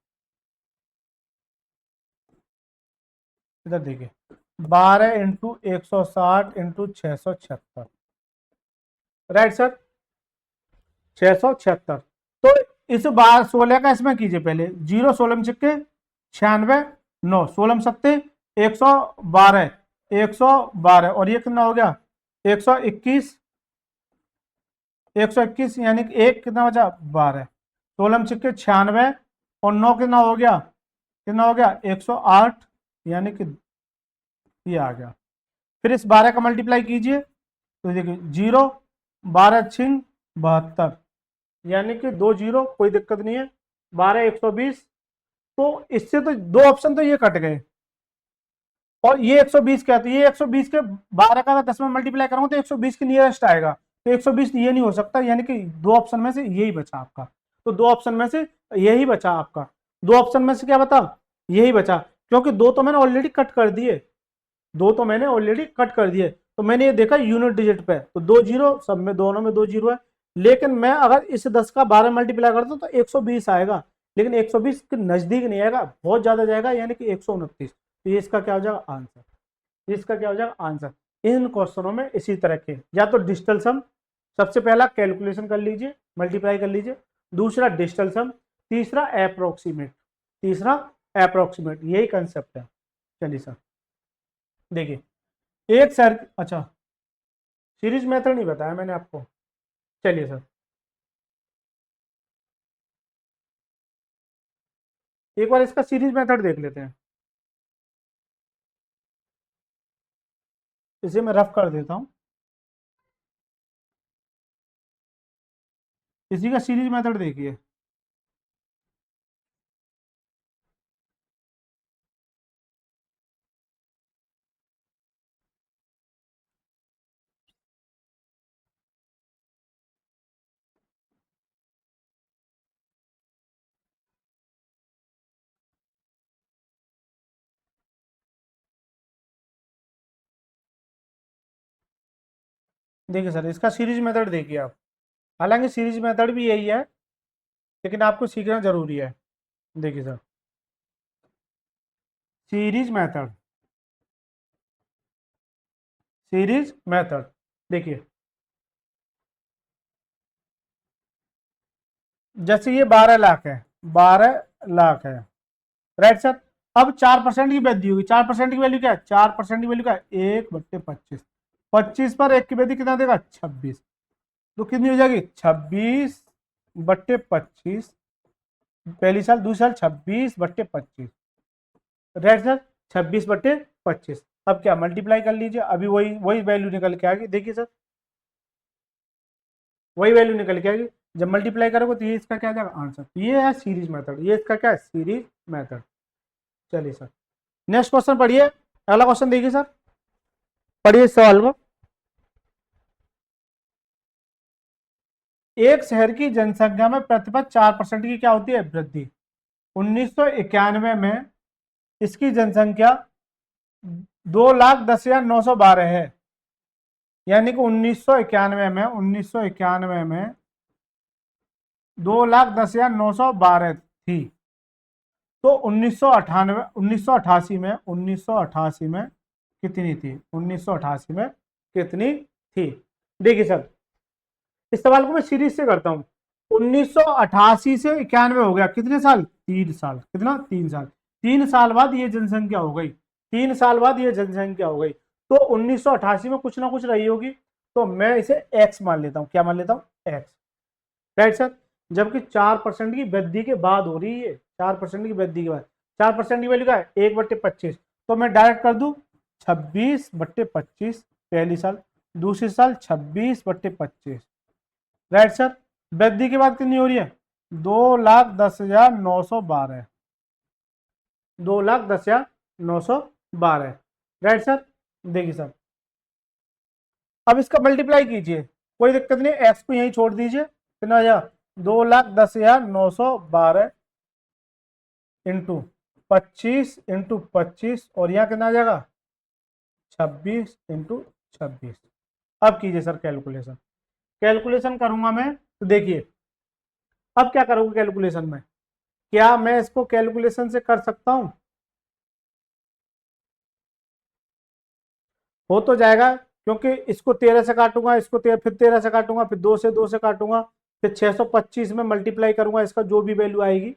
इधर देखिए 12 × 160 × 676, राइट सर, 676। तो इस बार 16 का इसमें कीजिए, पहले 0 16 में 96, 9 16 112, 112 और ये कितना हो गया 121, 121 यानी कि एक कितना बचा 12, 16 में 96 और 9 कितना हो गया 108 यानी कि ये आ गया। फिर इस 12 का मल्टीप्लाई कीजिए तो देखिए 0 12 छिंग 72 यानी कि 2 0, कोई दिक्कत नहीं है, 12 120। तो इससे तो दो ऑप्शन तो ये कट गए और ये 120 क्या, तो ये 120 के 12 का अगर 10 में मल्टीप्लाई करूंगा तो 120 के नियरेस्ट आएगा, तो 120 ये नहीं हो सकता, यानी कि दो ऑप्शन में से यही बचा आपका। तो दो ऑप्शन में से यही बचा आपका, दो ऑप्शन में से क्या बता यही बचा, क्योंकि दो तो मैंने ऑलरेडी कट कर दिए, तो मैंने ये देखा यूनिट डिजिट पे तो 2 0, सब में दोनों में 2 0 है। लेकिन मैं अगर इस 10 का 12 मल्टीप्लाई करता हूं तो 120 आएगा, लेकिन 120 के नजदीक नहीं आएगा, बहुत ज्यादा जाएगा, यानी कि 129। तो ये इसका क्या हो जाएगा आंसर, इसका क्या हो जाएगा आंसर। इन क्वेश्चनों में इसी तरह के, या तो डिजिटल सम, सबसे पहला कैलकुलेशन कर लीजिए, मल्टीप्लाई कर लीजिए, दूसरा डिजिटल सम, तीसरा अप्रोक्सीमेट, यही कंसेप्ट है। चलिए सर देखिए एक सर, अच्छा सीरीज मेथड नहीं बताया मैंने आपको, चलिए सर एक बार इसका सीरीज मेथड देख लेते हैं, इसे मैं रफ कर देता हूं, इसी का सीरीज मेथड देखिए। देखिए सर इसका सीरीज मेथड देखिए आप, हालांकि सीरीज मेथड भी यही है, लेकिन आपको सीखना जरूरी है। देखिए सर सीरीज मेथड, देखिए जैसे ये 12 लाख है, 12 लाख है, राइट सर। अब 4% की वृद्धि होगी, 4% की वैल्यू क्या है, 4% की वैल्यू क्या है 1/25, 25 पर एक की वृद्धि कितना देगा 26, तो कितनी हो जाएगी 26/25, पहली साल दूसरी साल 26/25, राइट सर, 26/25। अब क्या मल्टीप्लाई कर लीजिए, अभी वही वही वैल्यू निकल के आएगी, देखिए सर वही वैल्यू निकल के आएगी, जब मल्टीप्लाई करोगे तो ये इसका क्या जाएगा आंसर, ये है सीरीज मेथड, ये इसका क्या है सीरीज मेथड। चलिए सर नेक्स्ट क्वेश्चन पढ़िए, अगला क्वेश्चन देखिए सर, पढ़िए सवाल को। एक शहर की जनसंख्या में प्रतिशत 4% की क्या होती है वृद्धि, 1991 में इसकी जनसंख्या 2,10,912 है, यानी कि 1991 में 2,10,912 थी, तो 1988 में कितनी थी, 1988 में कितनी थी। देखिए सर इस सवाल को मैं सीरीज से करता हूं, 1988 से 91 हो गया, कितने साल 3 साल, कितना 3 साल, 3 साल बाद ये जनसंख्या हो गई, 3 साल बाद ये जनसंख्या हो गई, तो 1988 में कुछ ना कुछ रही होगी, तो मैं इसे एक्स मान लेता हूं, क्या मान लेता हूं एक्स, राइट सर। जबकि 4% की वृद्धि के बाद हो रही है, 4% की वृद्धि के बाद, 4% की वैल्यू क्या है 1/25, तो मैं डायरेक्ट कर दूं 26/25, पहली साल, दूसरी साल 26/25, राइट सर। वृद्धि के बाद कितनी हो रही है 2,10,912, 2,10,912, राइट सर। देखिए सर अब इसका मल्टीप्लाई कीजिए, कोई दिक्कत नहीं, एक्स को यहीं छोड़ दीजिए, कितना आ जाएगा 2,10,912 इंटू 25 और यहाँ कितना आ जाएगा 26 × 26। अब कीजिए सर कैलकुलेशन, कैलकुलेशन करूंगा मैं, तो देखिए अब क्या करोगे कैलकुलेशन में, क्या मैं इसको कैलकुलेशन से कर सकता हूं? हो तो जाएगा, क्योंकि इसको 13 से काटूंगा, इसको फिर 13 से काटूंगा, फिर 2 से काटूंगा, फिर 625 में मल्टीप्लाई करूंगा, इसका जो भी वैल्यू आएगी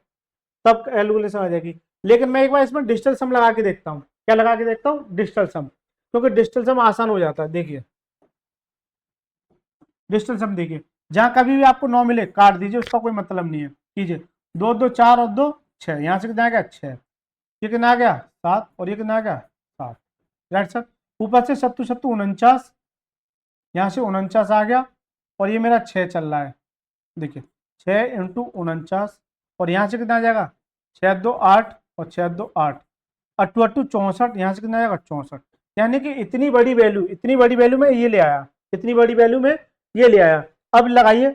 तब कैलकुलेशन आ जाएगी। लेकिन मैं एक बार इसमें डिजिटल सम लगा के देखता हूँ। क्या लगा के देखता हूँ? डिजिटल सम, क्योंकि डिजिटल सम आसान हो जाता है। देखिए डिजिटल सम, देखिए जहां कभी भी आपको 9 मिले काट दीजिए, उसका कोई मतलब नहीं है। कीजिए, 2 2 4 और 2 6, यहां से कितना आ गया? 6। ये कितना आ गया? 7। और ये कितना आ गया? 7। Right sir. ऊपर से सत्तू सत्तू 49, यहाँ से 49 आ गया, और ये मेरा 6 चल रहा है। देखिए 6 × 49, और यहाँ से कितना आ जाएगा? 6 2 8 और 6 2 8, अट्टू अट्टू 64, यहाँ से कितना आ जाएगा? 64। यानी कि इतनी बड़ी वैल्यू, इतनी बड़ी वैल्यू में ये ले आया, इतनी बड़ी वैल्यू में ये ले आया। अब लगाइए,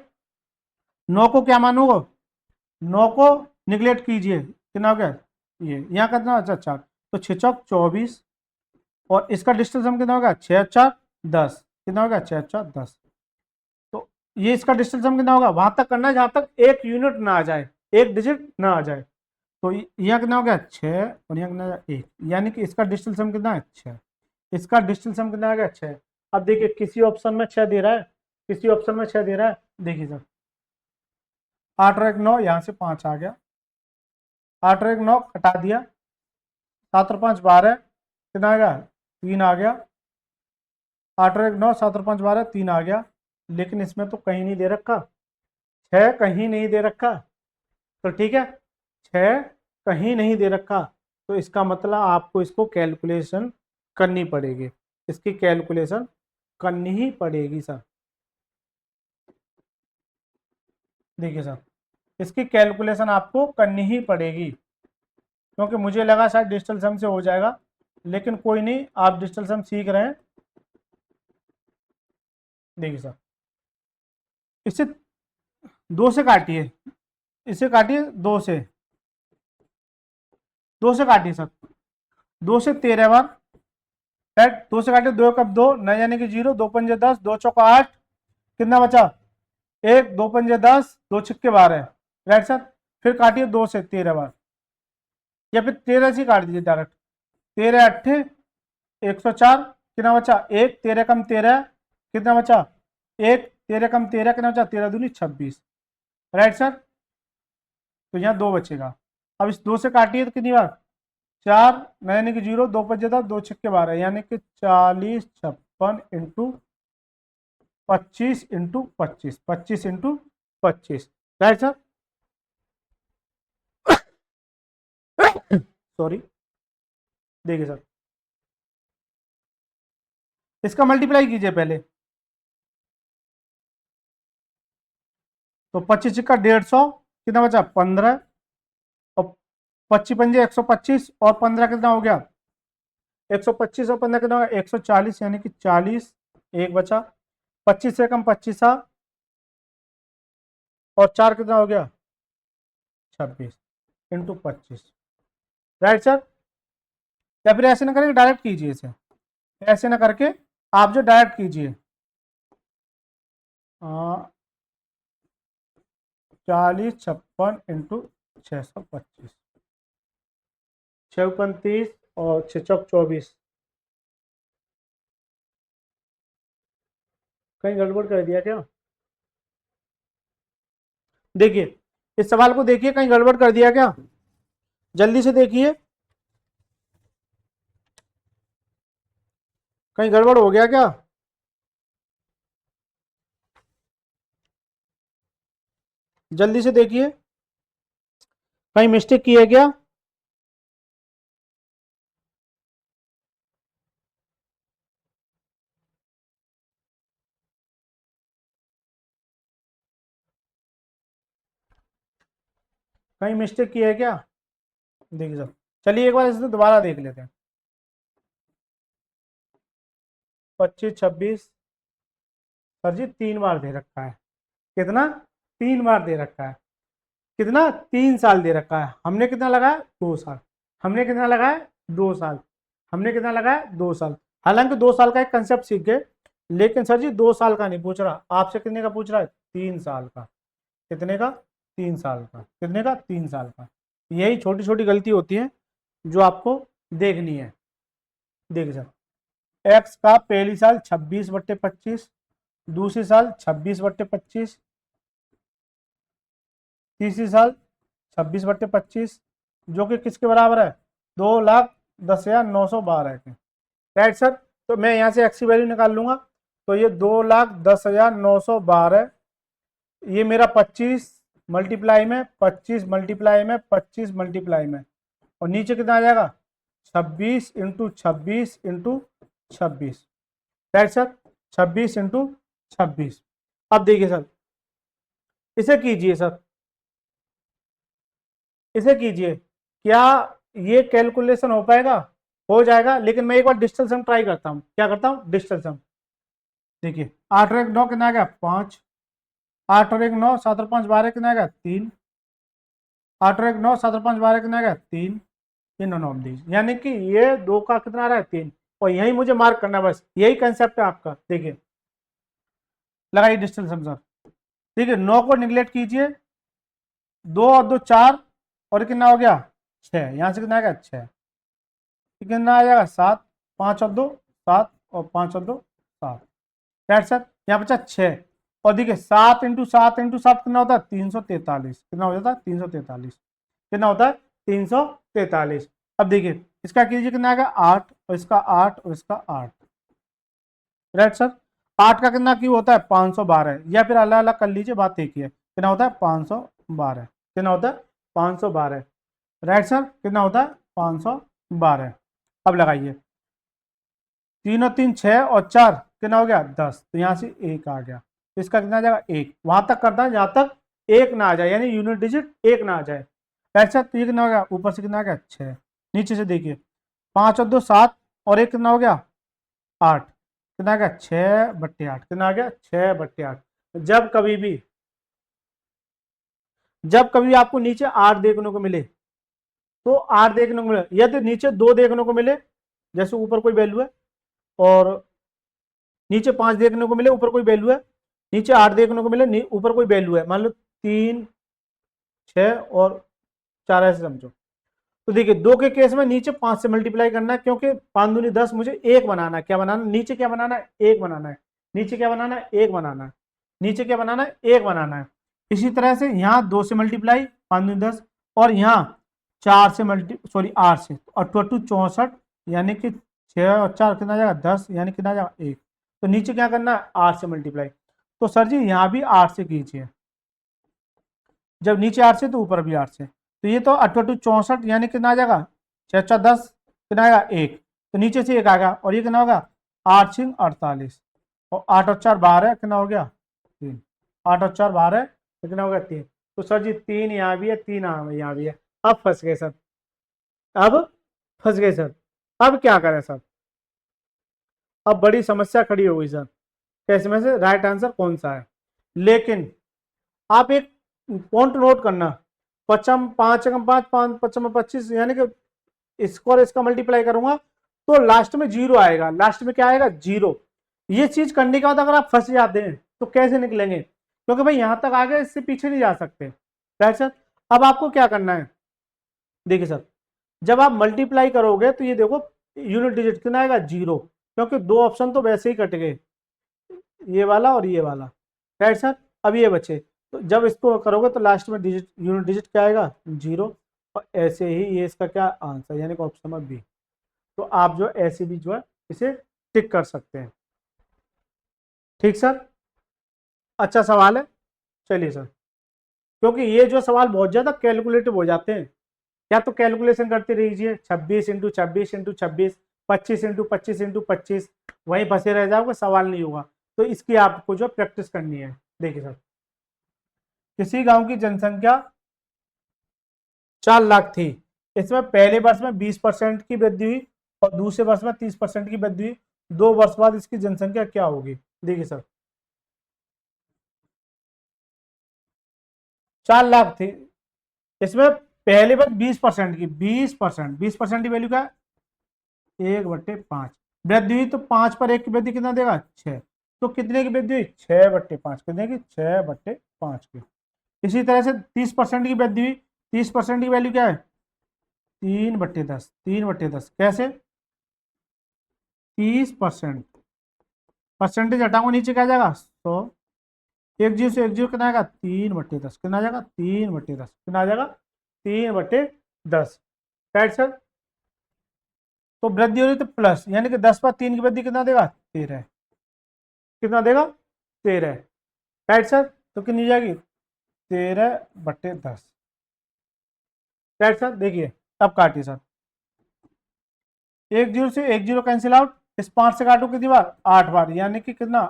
9 को क्या मानूंगा? 9 को निगलेक्ट कीजिए, कितना हो गया? ये यहाँ कितना? अच्छा 4, तो 6 चौक 24, और इसका डिस्टेंस हम कितना होगा? 6 4 10, कितना होगा? 6 4 10। तो ये इसका डिस्टेंस हम कितना होगा? वहां तक करना है जहां तक एक यूनिट ना आ जाए, एक डिजिट ना आ जाए। तो यहाँ कितना हो गया? 6, और यहाँ कितना? 1, यानी कि इसका डिस्टेंस हम कितना है? 6। इसका डिस्टेंस हम कितना आ गया? 6। अब देखिए किसी ऑप्शन में 6 दे रहा है, किसी ऑप्शन में 6 दे रहा है। देखिए सर, 8 और 1 9, यहाँ से 5 आ गया, 8 और 1 9 हटा दिया, 7 और 5 12, कितना आ गया? 3 आ गया। 8 और 1 9, 7 और 5 12, 3 आ गया। लेकिन इसमें तो कहीं नहीं दे रखा, 6 कहीं नहीं दे रखा। तो ठीक है, 6 कहीं नहीं दे रखा, तो इसका मतलब आपको इसको कैलकुलेशन करनी पड़ेगी, इसकी कैलकुलेशन करनी ही पड़ेगी सर। देखिए सर, इसकी कैलकुलेशन आपको करनी ही पड़ेगी, क्योंकि मुझे लगा शायद डिजिटल सम से हो जाएगा, लेकिन कोई नहीं, आप डिजिटल सम सीख रहे हैं। देखिए सर, इसे 2 से काटिए, इसे काटिए 2 से, 2 से काटिए सर, 2 से 13 बार, राइट। 2 से काटिए, 2 कब 2 नए, यानी कि 0, 2 पंजे 10, 2 चौका 8, कितना बचा? 1, 2 पंजे 10, 2 छिक्के 12, राइट सर। फिर काटिए 2 से 13 बार, या फिर 13 से काट दीजिए डायरेक्ट। 13 अट्ठे 104, कितना बचा? 1, 13 कम 13, कितना बचा? 1, 13 कम 13, कितना बचा? 13 दूनी 26, राइट सर। तो यहाँ 2 बचेगा। अब इस 2 से काटिए तो कितनी बार? 4, यानी कि 0, 2 पंजे 10, 2 छिक्के 12, यानी कि 40 56 into 25 into 25, 25 into 25, right sir. Sorry, देखिए सर, इसका मल्टीप्लाई कीजिए पहले, तो 25 का 150, कितना बचा? 15, और 25 पंजे 125, और 15 कितना हो गया? 125 और 15 कितना हो गया? 140, यानी कि 40, एक बचा। 25 से कम 25 और 4 कितना हो गया? 26 इंटू 25, राइट सर। या फिर ऐसे ना करके डायरेक्ट कीजिए इसे, ऐसे ना करके आप जो डायरेक्ट कीजिए, 40 56 इंटू 625, 6 30 और 6 चौक 24, कहीं गड़बड़ कर दिया क्या? देखिए इस सवाल को देखिए, कहीं गड़बड़ कर दिया क्या? जल्दी से देखिए, कहीं गड़बड़ हो गया क्या? जल्दी से देखिए, कहीं मिस्टेक की है क्या? कहीं मिस्टेक की है क्या? देखिए सर, चलिए एक बार इसे दोबारा देख लेते हैं। 25 26, सर जी 3 बार दे रखा है। कितना? 3 बार दे रखा है। कितना? 3 साल दे रखा है। हमने कितना लगाया? 2 साल। हमने कितना लगाया? 2 साल। हमने कितना लगाया? 2 साल। हालांकि 2 साल का एक कंसेप्ट सीख गए, लेकिन सर जी 2 साल का नहीं पूछ रहा आपसे, कितने का पूछ रहा है? 3 साल का। कितने का? 3 साल का। कितने का? 3 साल का। यही छोटी छोटी गलती होती है जो आपको देखनी है। देखिए सर, एक्स का पहली साल 26/25, दूसरी साल 26/25, तीसरी साल 26/25, जो कि किसके बराबर है, 2,10,912 के। राइट सर, तो मैं यहाँ से एक्स की वैल्यू निकाल लूंगा, तो ये 2,10,912, ये मेरा 25 मल्टीप्लाई में 25 मल्टीप्लाई में 25 मल्टीप्लाई में, और नीचे कितना आ जाएगा, 26 × 26 × 26। Right sir, 26 × 26। अब देखिए सर, इसे कीजिए सर, इसे कीजिए, क्या ये कैलकुलेशन हो पाएगा, हो जाएगा, लेकिन मैं एक बार डिजिटल सम ट्राई करता हूँ। क्या करता हूँ, डिजिटल सम। देखिए 8 और 1 9 कितना आ गया, 5, 8 और 1 9, 7 और 5 12 कितना आ गया, 3, 8 और 1 9, 7 और 5 12 कितना आ गया, 3, ये नॉन ऑफ दीज, यानी कि ये 2 का कितना आ रहा है, 3, और यही मुझे मार्क करना है, बस यही कंसेप्ट है आपका। देखिए लगाइए डिजिटल सम सर। देखिए 9 को निगलेक्ट कीजिए, 2 और 2 4, और कितना हो गया, 6, यहाँ से कितना आ गया, 6, कितना आ जाएगा, 7, 5 और 2 7, और 5 और 2 7। राइट सर, यहाँ बचा 6, और देखिए 7 × 7 × 7 कितना होता है, 343, कितना हो जाता है, 343, कितना होता है, 343। अब देखिए इसका कीजिए, कितना आएगा, 8, और इसका 8, और इसका 8। राइट सर, 8 का कितना क्यों होता है, 512, या फिर अलग अलग कर लीजिए, बात एक ही है, कितना होता है, 512, कितना होता है, 512। राइट सर, कितना होता है, 512। अब लगाइए, 3 और 3 6, और 4 कितना हो गया, 10, तो यहाँ से 1 आ गया, तो इसका कितना आ जाएगा, 1, वहां तक करता है जहां तक 1 ना आ जाए, यानी यूनिट डिजिट 1 ना आ जाए। राइट सर, तो ये कितना हो गया, ऊपर से कितना आ गया, 6, नीचे से देखिए 5 और 2 7, और 1 कितना हो गया, 8, कितना आ गया, 6/8, कितना आ गया, 6/8। जब कभी आपको नीचे 8 देखने को मिले, तो 8 देखने को मिले, यदि नीचे 2 देखने को मिले, जैसे ऊपर कोई वैल्यू है, और नीचे 5 देखने को मिले, ऊपर कोई वैल्यू है, नीचे 8 देखने को मिले, ऊपर कोई वैल्यू है, मान लो 3 6 और 4, ऐसे समझो। तो देखिए 2 के केस में नीचे 5 से मल्टीप्लाई करना है, क्योंकि 5 दूनी 10, मुझे 1 बनाना है। क्या बनाना, नीचे क्या बनाना है, 1 बनाना है, नीचे क्या बनाना है, 1 बनाना है, नीचे क्या बनाना है, 1 बनाना है। इसी तरह से यहाँ 2 से मल्टीप्लाई, 5 दूनी 10, और यहाँ 4 से सॉरी 8 से, और 64, यानी कि 6 और 4 कितना जाएगा, 10, यानी कितना जाएगा, 1। तो नीचे क्या करना है, 8 से मल्टीप्लाई। तो सर जी यहाँ भी 8 से कीजिए, जब नीचे 8 से तो ऊपर भी 8 से, तो ये तो 8×2 = 64, यानी कितना आ जाएगा, 6×4 = 10, कितना आएगा, 1, तो नीचे से 1 आएगा, और ये कितना होगा, 8×6 = 48, और 8 और 4 12, कितना हो गया, 3, 8 और 4 12, कितना हो गया, 3। तो सर जी 3 यहाँ भी है, 3 यहाँ भी है। अब फंस गए सर, अब फंस गए सर, अब क्या करें सर, अब बड़ी समस्या खड़ी हो गई सर, कैसे में से राइट आंसर कौन सा है। लेकिन आप एक पॉइंट नोट करना, 5×5 = 5, 5×5 = 25, यानी कि इसको और इसका मल्टीप्लाई करूंगा तो लास्ट में 0 आएगा, लास्ट में क्या आएगा, 0। ये चीज करने के बाद अगर आप फंस जाते हैं तो कैसे निकलेंगे, क्योंकि भाई यहां तक आ गए, इससे पीछे नहीं जा सकते। राइट सर, अब आपको क्या करना है, देखिए सर, जब आप मल्टीप्लाई करोगे तो ये देखो यूनिट डिजिट कितना आएगा, 0, क्योंकि 2 ऑप्शन तो वैसे ही कट गए, ये वाला और ये वाला। राइट सर, अब ये बचे, तो जब इसको करोगे तो लास्ट में डिजिट, यूनिट डिजिट क्या आएगा, 0, और ऐसे ही ये इसका क्या आंसर, यानी कि ऑप्शन नंबर बी। तो आप जो ऐसे भी जो है इसे टिक कर सकते हैं। ठीक सर, अच्छा सवाल है। चलिए सर, क्योंकि ये जो सवाल बहुत ज्यादा कैलकुलेटिव हो जाते हैं, या तो कैलकुलेशन करते रहिए, 26 × 26 × 26, 25 × 25 × 25, वहीं फंसे रह जाओगे, सवाल नहीं होगा। तो इसकी आपको जो प्रैक्टिस करनी है। देखिए सर, किसी गांव की जनसंख्या 4 लाख थी, इसमें पहले वर्ष में 20% की वृद्धि हुई, और दूसरे वर्ष में 30% की वृद्धि हुई, 2 वर्ष बाद इसकी जनसंख्या क्या होगी। देखिए सर, 4 लाख थी, इसमें पहले वर्ष 20% की, 20% की वैल्यू क्या है, 1/5 वृद्धि हुई, तो 5 पर 1 की वृद्धि कितना देगा, 6, तो कितने की वृद्धि हुई, 6/5, कितने की, 6/5 की। इसी तरह से 30% की वृद्धि हुई, 30% की वैल्यू क्या है 3/10, 3/10 कैसे 30%, परसेंटेज हटाऊंगा नीचे क्या आ जाएगा 100, एक जीरो से एक जीरो कितना आएगा 3/10, कितना आ जाएगा 3/10, कितना आ जाएगा 3/10, राइट सर। तो वृद्धि हो रही तो प्लस, यानी कि 10/3 की वृद्धि कितना देगा 13, कितना देगा 13, राइट सर। तो कितनी जाएगी 13/10, राइट सर। देखिए अब काटिए सर, एक जीरो से एक जीरो कैंसिल आउट, इस 5 से काटो कितनी बार 8 बार, यानी कि कितना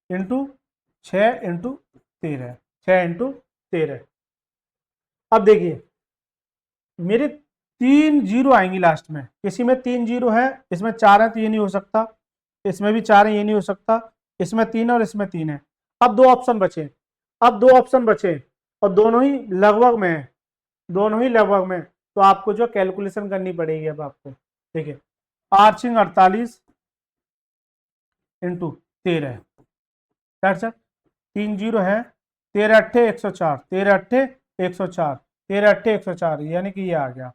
6 × 13, 6 × 13। अब देखिए मेरे 3 जीरो आएंगी लास्ट में, किसी में 3 जीरो है, इसमें 4 है तो ये नहीं हो सकता, इसमें भी 4 है ये नहीं हो सकता, इसमें 3 और इसमें 3 है। अब दो ऑप्शन बचे, अब दो ऑप्शन बचे और दोनों ही लगभग में है, दोनों ही लगभग में, तो आपको जो कैलकुलेशन करनी पड़ेगी अब आपको। देखिए 8×48 × 13, सर 3 जीरो है, 13×8 104, 13×8 104, 13×8 104, यानी कि ये आ गया,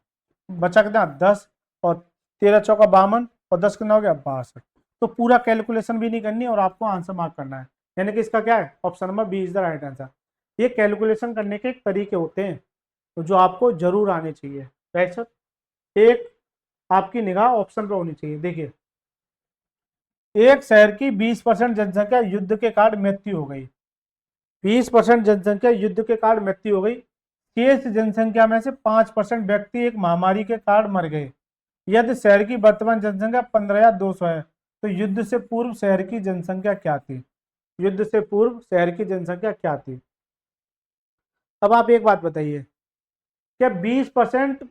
बचा कितना 10 और 13×4 52 और 10 कितना हो गया 62। तो पूरा कैलकुलेशन भी नहीं करनी और आपको आंसर मार्क करना है, यानी कि इसका क्या है option number B is the right answer. ये कैलकुलेशन करने के तरीके होते हैं तो जो आपको जरूर आने चाहिए, राइट सर। एक आपकी निगाह ऑप्शन पर होनी चाहिए। देखिए एक शहर की 20% जनसंख्या युद्ध के कारण मृत्यु हो गई, 20% जनसंख्या युद्ध के कारण मृत्यु हो गई, शेष जनसंख्या में से 5% व्यक्ति एक महामारी के कारण मर गए। यदि शहर की वर्तमान जनसंख्या 15,200 है तो युद्ध से पूर्व शहर की जनसंख्या क्या थी, युद्ध से पूर्व शहर की जनसंख्या क्या थी। अब आप एक बात बताइए, क्या 20%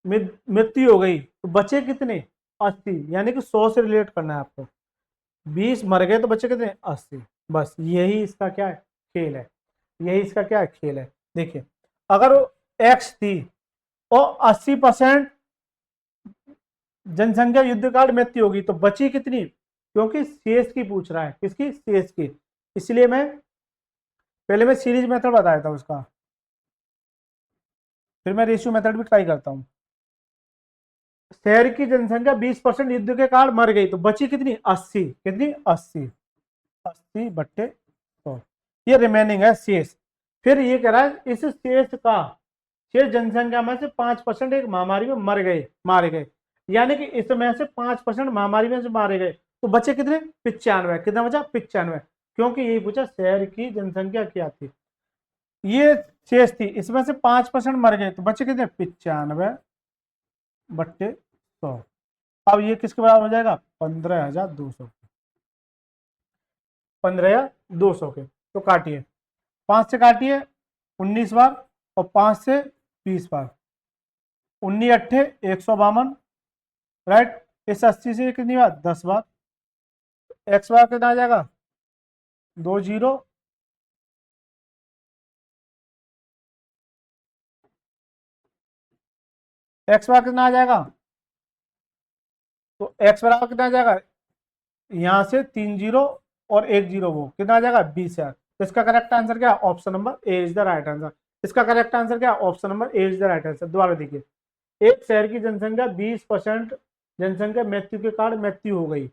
मृत्यु हो गई तो बचे कितने 80, यानी कि 100 से रिलेट करना है आपको, 20 मर गए तो बचे कितने 80, बस यही इसका क्या है खेल है, यही इसका क्या है खेल है। देखिए अगर एक्स थी और 80% जनसंख्या युद्ध काल मृत्यु होगी तो बची कितनी, क्योंकि शेष की पूछ रहा है, किसकी शेष की, इसलिए मैं पहले मैं सीरीज मेथड बताया था उसका, फिर मैं रेशियो मेथड भी ट्राई करता हूं। शहर की जनसंख्या 20% युद्ध के कारण मर गई तो बची कितनी 80, कितनी 80, 80/100, ये रिमेनिंग है शेष। फिर ये कह रहा है इस शेष का, शेष जनसंख्या में से 5% एक महामारी में मर गए, मारे गए, यानी कि इसमें से 5% महामारी में से मारे गए तो बचे कितने 95, कितना बचा 95, क्योंकि यही पूछा शहर की जनसंख्या क्या थी, ये शेष थी, इसमें से 5% मर गए तो बचे कितने 95/100। अब ये किसके बराबर हो जाएगा 15,200, 15,200 के। तो काटिए 5 से काटिए 19 बार और 5 से 20 बार, 19×8 152, राइट। इस 80 से कितनी बार 10 बार, एक्स बार कितना आ जाएगा 2 जीरो, एक्स बार कितना आ जाएगा, तो एक्स बराबर कितना आ जाएगा, यहां से 3 जीरो और 1 जीरो, वो कितना आ जाएगा 20,000। तो इसका करेक्ट आंसर क्या है option number A is the right answer. इसका करेक्ट आंसर क्या है option number A is the right answer. दोबारा देखिए, एक शहर की जनसंख्या 20% जनसंख्या मृत्यु के कारण मृत्यु हो गई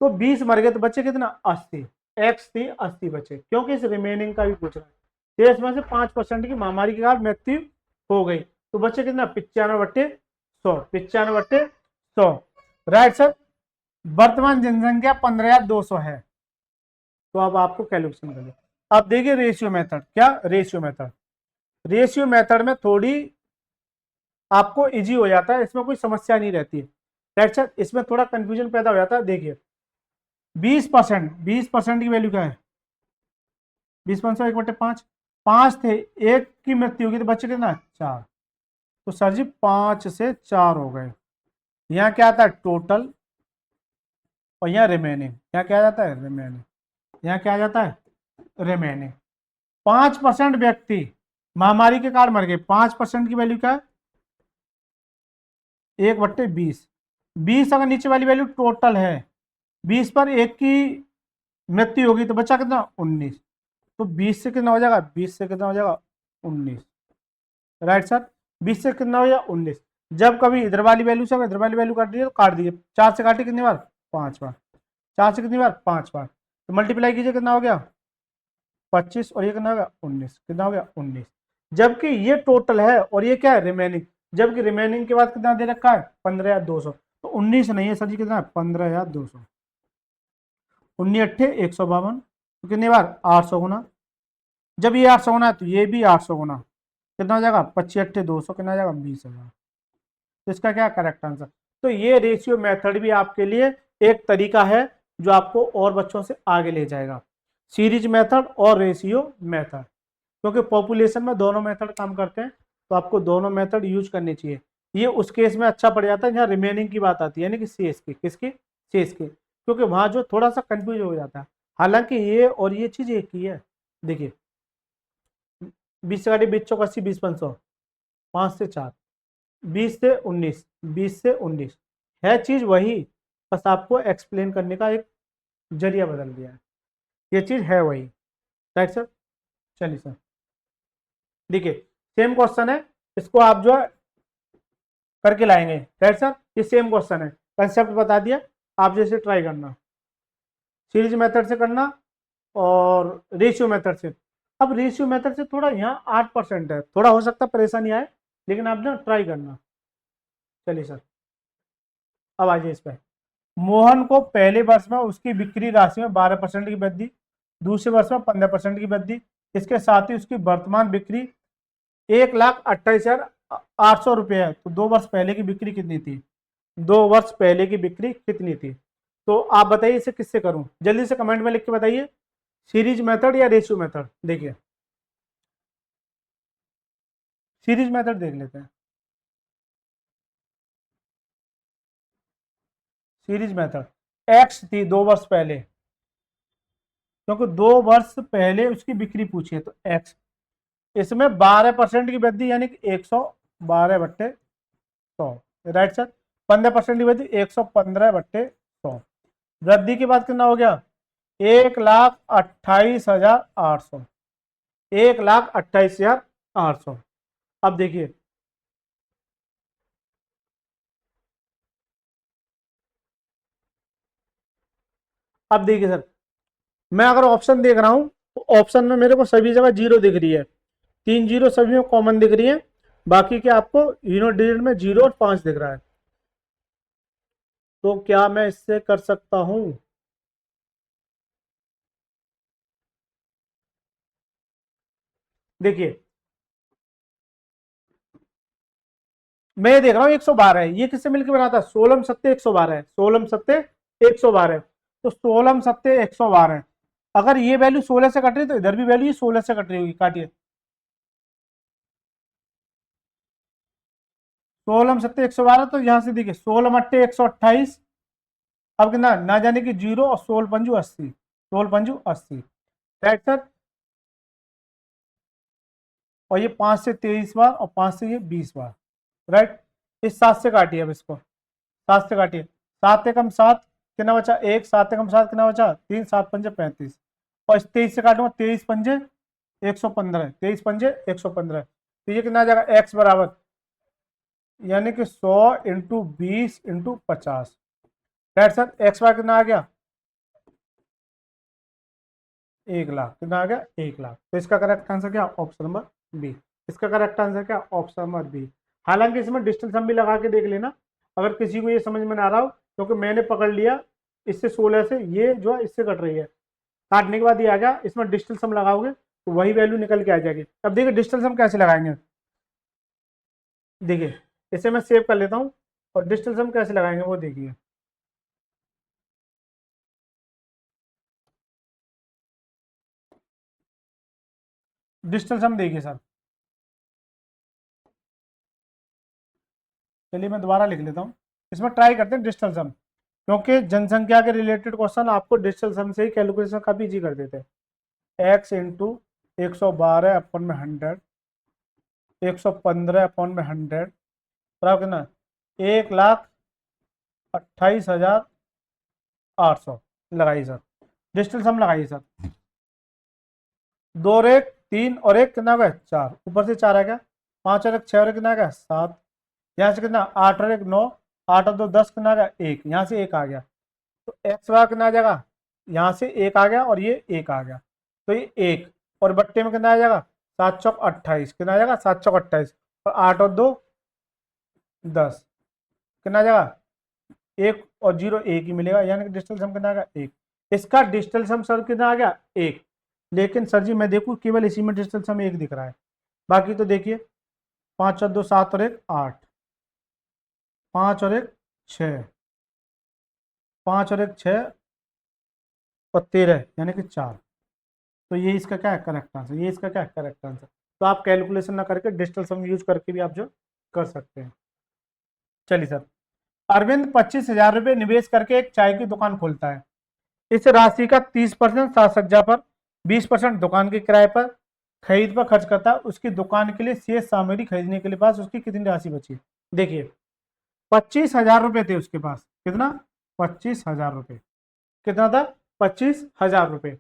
तो 20 मर गए तो बचे कितना 80, एक्स थी 80 बचे, क्योंकि इस रिमेनिंग का भी पूछ रहा है, शेष में से 5% की महामारी के कारण मृत्यु हो गई तो बचे कितना 95/100, 95/100, राइट सर। वर्तमान जनसंख्या 15,200 है, तो अब आपको कैलकुलेशन करनी। अब देखिए रेशियो मेथड, क्या रेशियो मेथड, रेशियो मेथड में थोड़ी आपको इजी हो जाता है, इसमें कोई समस्या नहीं रहती है, राइट सर। इसमें थोड़ा कंफ्यूजन पैदा हो जाता है। देखिए 20% की वैल्यू क्या है 20% 1/5, 5 थे, एक की मृत्यु होगी तो बचे कितना 4, तो सर जी 5 से 4 हो गए। यहाँ क्या आता है टोटल और यहाँ रिमेनिंग, यहाँ क्या आ जाता है रिमेनिंग, यहाँ क्या आ जाता है रिमेनिंग। 5% व्यक्ति महामारी के कारण मर गए, 5% की वैल्यू क्या है 1/20, 20 अगर नीचे वाली वैल्यू टोटल है, 20 पर एक की मृत्यु होगी तो बचा कितना 19। तो 20 से कितना हो जाएगा, 20 से कितना हो जाएगा 19। राइट सर, 20 से कितना हो जाएगा 19। जब कभी इधर वाली वैल्यू से इधर वाली वैल्यू काट दी तो काट दीजिए, 4 से काटी कितनी बार 5 बार, 4 से कितनी बार 5 बार, तो मल्टीप्लाई कीजिए कितना हो गया 25 और ये कितना हो गया 19, कितना हो गया 19। जबकि ये टोटल है और ये क्या है रिमेनिंग, जबकि रिमेनिंग के बाद कितना दे रखा है 15 या 200, तो 19 नहीं है सर जी, कितना है 15 या 200। 19 अट्ठे 152, तो कितनी बार 800 गुना, जब ये 800 गुना है तो ये भी 800 गुना, कितना हो जाएगा 25 अट्ठे 200, कितना हो जाएगा 20,000। तो इसका क्या करेक्ट आंसर। तो ये रेशियो मेथड भी आपके लिए एक तरीका है जो आपको और बच्चों से आगे ले जाएगा, सीरीज मेथड और रेशियो मेथड, क्योंकि पॉपुलेशन में दोनों मेथड काम करते हैं, तो आपको दोनों मेथड यूज करनी चाहिए। ये उस केस में अच्छा पड़ जाता है जहाँ रिमेनिंग की बात आती है, यानी कि सीएस की, किसकी सीएस की, क्योंकि वहां जो थोड़ा सा कंफ्यूज हो जाता है। हालांकि ये और ये चीज एक ही है। देखिए 20 से काटी 20 चौक 80, 20 500, 5 से 4, 20 से 19, 20 से 19 है चीज वही, बस आपको एक्सप्लेन करने का एक जरिया बदल दिया है, ये चीज है वही। राइट सर, चलिए सर देखिए सेम क्वेश्चन है, इसको आप जो है करके लाएंगे। राइट सर, ये सेम क्वेश्चन है, कंसेप्ट बता दिया, आप जैसे ट्राई करना, सीरीज मेथड से करना और रेशियो मेथड से। अब रेशियो मेथड से थोड़ा यहाँ 8% है, थोड़ा हो सकता है परेशानी आए, लेकिन आप ना ट्राई करना। चलिए सर अब आ जाइए इस पर। मोहन को पहले वर्ष में उसकी बिक्री राशि में 12% की वृद्धि, दूसरे वर्ष में 15% की वृद्धि, इसके साथ ही उसकी वर्तमान बिक्री 1,28,800 रुपये है। तो 2 वर्ष पहले की बिक्री कितनी थी, 2 वर्ष पहले की बिक्री कितनी थी। तो आप बताइए इसे किससे करूं, जल्दी से कमेंट में लिख के बताइए, सीरीज मेथड या रेशियो मेथड। देखिए सीरीज मेथड देख लेते हैं, सीरीज मेथड एक्स थी 2 वर्ष पहले, क्योंकि 2 वर्ष पहले उसकी बिक्री पूछी है, तो एक्स, इसमें 12% की वृद्धि यानी कि 112/100। राइट सर, 15% की वृद्धि 115/100, वृद्धि के बाद कितना हो गया 1,28,800, 1,28,800। अब देखिए अब देखिए सर, मैं अगर ऑप्शन देख रहा हूं तो ऑप्शन में मेरे को सभी जगह जीरो दिख रही है, 3 जीरो सभी में कॉमन दिख रही है, बाकी के आपको यूनिट डिजिट में 0 और 5 दिख रहा है। तो क्या मैं इससे कर सकता हूं, देखिए मैं देख रहा हूँ 112 है, ये किससे मिलकर बना था, 16 सत्ते 112 है, 16 सत्ते 112, तो 16 सत्ते 112, अगर ये वैल्यू 16 से कट रही तो इधर भी वैल्यू 16 से कट रही होगी, काटिए 16 सत्ते 112, तो यहां से देखिए 16 मट्टे 128, अब कितना ना जाने की 0 और 16 पंजू 80, 16 पंजू 80। राइट सर, और ये 5 से 23 बार और 5 से ये 20 बार। राइट, इस 7 से काटिए, अब इसको 7 से काटिए, 7 एकम 7 कितना बचा 1, 7 एकम 7 कितना बचा 3, 7 पंजे 35, और इस 23 से काटूंगा 23 पंजे 115, 23 पंजे 115, तो ये कितना आ जाएगा एक्स बराबर, यानी कि 100 × 20 × 50। राइट सर, एक्स बार कितना आ गया 1,00,000, कितना आ गया 1,00,000। तो इसका करेक्ट आंसर क्या, ऑप्शन नंबर बी। इसका करेक्ट आंसर क्या, ऑप्शन नंबर बी। हालांकि इसमें डिस्टेंस हम भी लगा के देख लेना, अगर किसी को ये समझ में ना आ रहा हो, क्योंकि मैंने पकड़ लिया इससे 16 से ये जो है इससे कट रही है, काटने के बाद ये आ गया, इसमें डिस्टेंस हम लगाओगे तो वही वैल्यू निकल के आ जाएगी। अब देखिए डिस्टेंस हम कैसे लगाएंगे, देखिए इसे मैं सेव कर लेता हूँ, और डिस्टेंस हम कैसे लगाएंगे वो देखिए। डिस्टेंस हम देखिए सर, चलिए मैं दोबारा लिख लेता हूँ, इसमें ट्राई करते हैं डिस्टेंस हम, क्योंकि जनसंख्या के रिलेटेड क्वेश्चन आपको डिजिटल सम से ही कैलकुलेशन काफी इजी कर देते हैं। एक्स इंटू 112/100, 115/100 बराबर कितना 1,28,800 लगाइए सर। डिजिटल सम लगाइए सर। 2 और 1 3 और 1 कितना हो गया 4, ऊपर से 4 आ गया, 5 और 1 6 और 1 कितना आ गया 7, यहाँ से कितना 8 और 1 9, 8 और 2 10 कितना आ गया 1, यहाँ से 1 आ गया, तो एक्स वाई कितना आ जाएगा, यहाँ से 1 आ गया और ये 1 आ गया, तो ये 1 और बट्टे में कितना आ जाएगा 7 चौक 28, कितना आ जाएगा 7 चौक 28, और 8 और 2 10, कितना आ जाएगा 1 और 0 1 ही मिलेगा, यानी कि डिजिटल सम कितना आ गया 1। इसका डिजिटल सम सर कितना आ गया 1, लेकिन सर जी मैं देखूं केवल इसी में डिजिटल सम 1 दिख रहा है, बाकी तो देखिए 5 और 2 7 और 1 8, 5 और 1 6, 5 और 1 6 और 13 यानी कि 4, तो ये इसका क्या है करेक्ट आंसर, ये इसका क्या है करेक्ट आंसर। तो आप कैलकुलेशन ना करके डिजिटल सम यूज करके भी आप जो कर सकते हैं। चलिए सर, अरविंद 25,000 रुपये निवेश करके एक चाय की दुकान खोलता है। इस राशि का 30% साज सज्जा पर, 20% दुकान के किराए पर, खरीद पर खर्च करता है। उसकी दुकान के लिए शेष सामग्री खरीदने के लिए पास उसकी कितनी राशि बची। देखिए 25,000 रुपये थे उसके पास, कितना 25,000 रुपये, कितना था 25,000 रुपये,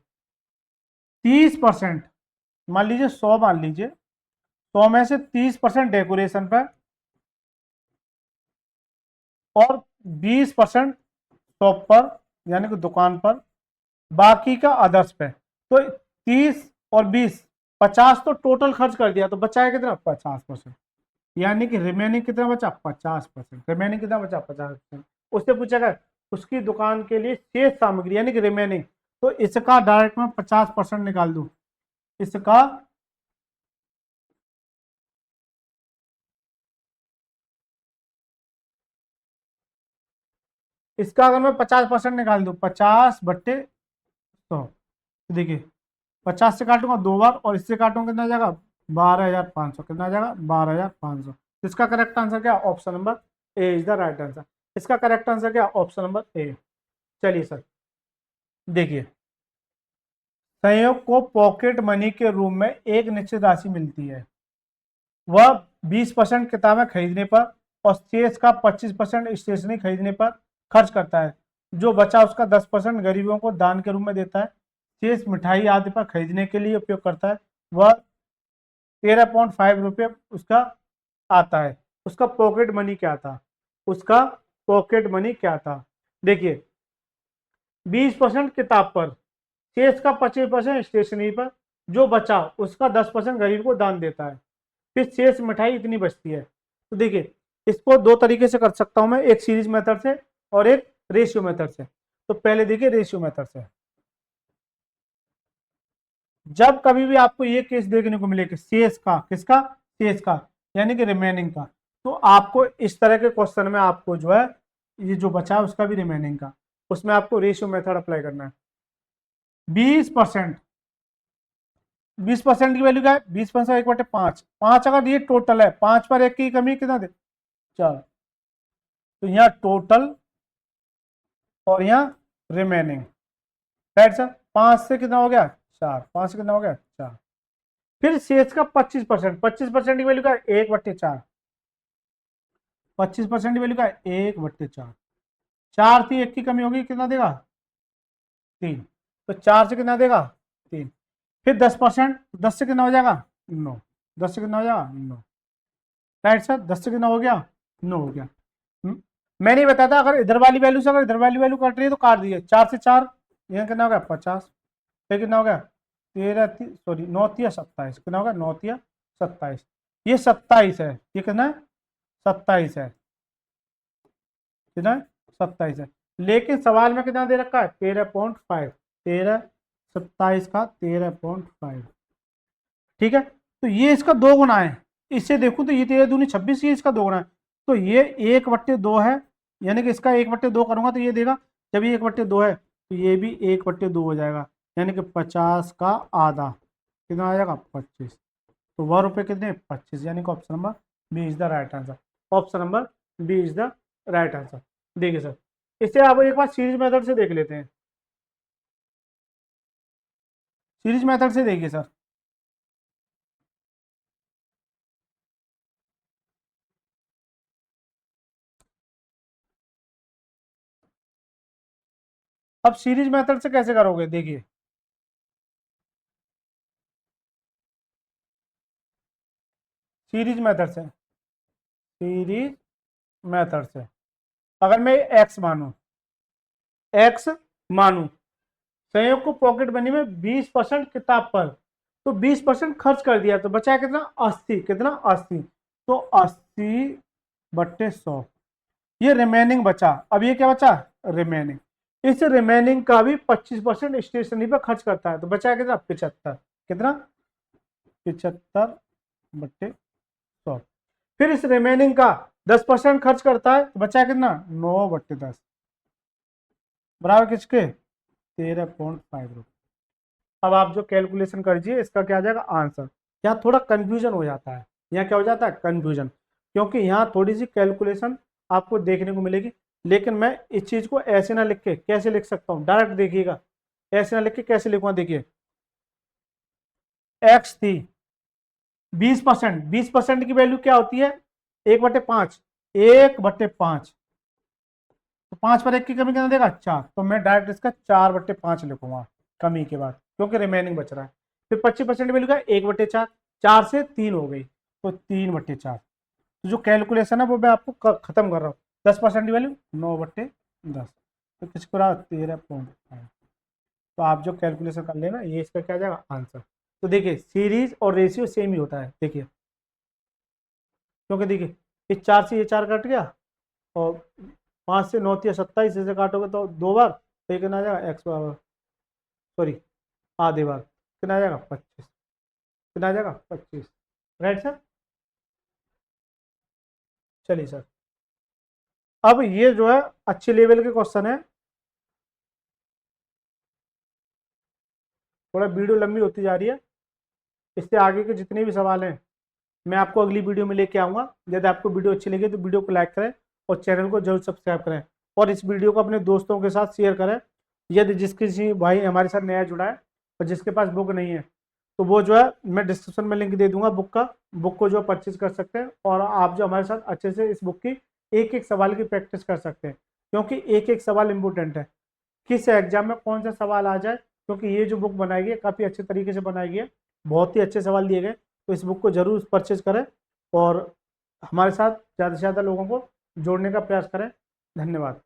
30%, मान लीजिए 100, मान लीजिए 100 में से 30% डेकोरेशन पर और 20% शॉप पर यानी कि दुकान पर, बाकी का अदर्स पे, तो 30 और 20 50 तो टोटल खर्च कर दिया, तो बचा है कितना 50%, यानी कि रिमेनिंग कितना बचा 50%, रिमेनिंग कितना बचा 50%। उससे पूछेगा उसकी दुकान के लिए शेष सामग्री यानी कि रिमेनिंग, तो इसका डायरेक्ट में 50% निकाल दूं, इसका इसका अगर मैं 50% निकाल दूं 50/100, तो देखिए 50 से काटूंगा 2 बार और इससे काटूंगा कितना आ जाएगा 12,500, कितना आ जाएगा 12,500। इसका करेक्ट आंसर क्या option number A is the right answer. इसका करेक्ट आंसर क्या ऑप्शन नंबर ए। चलिए सर देखिए, संयोग को पॉकेट मनी के रूप में एक निश्चित राशि मिलती है, वह 20% किताबें खरीदने पर और शेष का 25% स्टेशनरी खरीदने पर खर्च करता है। जो बचा उसका 10% गरीबों को दान के रूप में देता है, शेष मिठाई आदि पर खरीदने के लिए उपयोग करता है। वह 13.5 रुपये उसका आता है। उसका पॉकेट मनी क्या था, उसका पॉकेट मनी क्या था। देखिए 20% किताब पर, शेष का 25% स्टेशनरी पर, जो बचा उसका 10% गरीब को दान देता है, फिर शेष मिठाई इतनी बचती है। तो देखिए इसको दो तरीके से कर सकता हूं मैं, एक सीरीज मेथड से और एक रेशियो मेथड से। तो पहले देखिए रेशियो मेथड से, जब कभी भी आपको ये केस देखने को मिले कि शेष का, किसका शेष का यानी कि रिमेनिंग का, तो आपको इस तरह के क्वेश्चन में आपको जो है ये जो बचा है उसका भी रिमेनिंग का, उसमें आपको रेशियो मेथड अप्लाई करना है। 20%, 20% की वैल्यू क्या है 20% 1/5, 5 अगर ये टोटल है 5 पर 1 की कमी कितना दे 4, तो यहाँ टोटल और यहाँ रिमेनिंग, राइट सर। 5 से कितना हो गया 4, 5 से कितना हो गया 4, फिर शेष का 25%, 25% की वैल्यू का 1/4, 25% की वैल्यू का 1/4, 4 थी 1 की कमी होगी कितना देगा 3, तो 4 से कितना देगा 3, फिर 10%, 10 से कितना हो जाएगा 9, 10 से कितना हो जाएगा 9, राइट सर। 10 से कितना हो गया 9 हो गया। मैं नहीं बताता अगर इधर वाली वैल्यू से अगर इधर वाली वैल्यू कट रही है तो काट दीजिए, 4 से 4 यहाँ कितना हो गया 50, फिर कितना हो गया 13 सॉरी 9 या 27, कितना होगा 9 या 27, ये 27 है, ये कितना है 27 है, कितना है 27 है। लेकिन सवाल में कितना दे रखा है 13.5, 13 27 का 13.5, ठीक है। तो ये इसका 2 गुना है, इससे देखूं तो ये 13 दूनी 26, ये इसका 2 गुना है, तो ये 1/2 है, यानी कि इसका 1/2 करूंगा तो ये देगा, जब ये 1/2 है तो ये भी 1/2 हो जाएगा, यानी कि 50 का आधा कितना आ जाएगा 25, तो वह रुपये कितने 25, यानी कि option number B is the right answer. Option number B is the right answer. देखिए सर इसे आप एक बार सीरीज मेथड से देख लेते हैं, सीरीज मेथड से देखिए सर। अब सीरीज मेथड से कैसे करोगे, देखिए सीरीज मेथड से, सीरीज मेथड से अगर मैं एक्स मानू संयोग को पॉकेट मनी में 20% किताब पर, तो 20% खर्च कर दिया तो बचा कितना, 80, कितना 80, तो 80/100, ये रिमेनिंग बचा। अब ये क्या बचा, रिमेनिंग। इस रिमेनिंग का भी 25% स्टेशनरी पर खर्च करता है, तो बचा कितना, 75, कितना 75/100। फिर इस रिमेनिंग का 10% खर्च करता है, तो बचा कितना, 9/10, बराबर किसके, 13.5 रुपये। अब आप जो कैलकुलेशन करिए इसका क्या आ जाएगा आंसर। यहाँ थोड़ा कंफ्यूजन हो जाता है, यहाँ क्या हो जाता है कंफ्यूजन, क्योंकि यहाँ थोड़ी सी कैलकुलेशन आपको देखने को मिलेगी। लेकिन मैं इस चीज को ऐसे ना लिख के कैसे लिख सकता हूँ, डायरेक्ट देखिएगा, ऐसे ना लिख के कैसे लिखूंगा, देखिए एक्स थी 20%, 20% की वैल्यू क्या होती है, 1/5, 1/5, तो 5 पर 1 की कमी कितना देगा, 4, तो मैं डायरेक्ट इसका 4/5 लिखूंगा कमी के बाद, क्योंकि रिमेनिंग बच रहा है। फिर 25% वैल्यू का 1/4, 4 से 3 हो गई, तो 3/4। तो जो कैलकुलेशन है वो मैं आपको खत्म कर रहा हूँ। 10% की वैल्यू 9/10, तो किसको रहा 13.5। तो आप जो कैलकुलेशन कर लेना ये इसका क्या जाएगा आंसर। तो देखिए सीरीज और रेशियो सेम ही होता है, देखिए क्योंकि देखिए इस 4 से ये 4 कट गया, और 5 से 9 या 27 से काटोगे तो 2 बार, तो ये कितना आ जाएगा एक्स बराबर, सॉरी आधे बार, कितना आ जाएगा 25, कितना आ जाएगा 25, राइट सर। चलिए सर, अब ये जो है अच्छे लेवल के क्वेश्चन है, थोड़ा वीडियो लंबी होती जा रही है, इससे आगे के जितने भी सवाल हैं मैं आपको अगली वीडियो में लेके आऊँगा। यदि आपको वीडियो अच्छी लगी तो वीडियो को लाइक करें और चैनल को जरूर सब्सक्राइब करें, और इस वीडियो को अपने दोस्तों के साथ शेयर करें। यदि जिस किसी भाई हमारे साथ नया जुड़ा है और जिसके पास बुक नहीं है, तो वो जो है मैं डिस्क्रिप्शन में लिंक दे दूंगा बुक का, बुक को जो परचेज कर सकते हैं, और आप जो हमारे साथ अच्छे से इस बुक की एक एक सवाल की प्रैक्टिस कर सकते हैं, क्योंकि एक एक सवाल इंपॉर्टेंट है, किस एग्जाम में कौन सा सवाल आ जाए। क्योंकि ये जो बुक बनाई गई है काफ़ी अच्छे तरीके से बनाई गई है, बहुत ही अच्छे सवाल दिए गए, तो इस बुक को जरूर परचेज करें और हमारे साथ ज़्यादा से ज़्यादा लोगों को जोड़ने का प्रयास करें। धन्यवाद।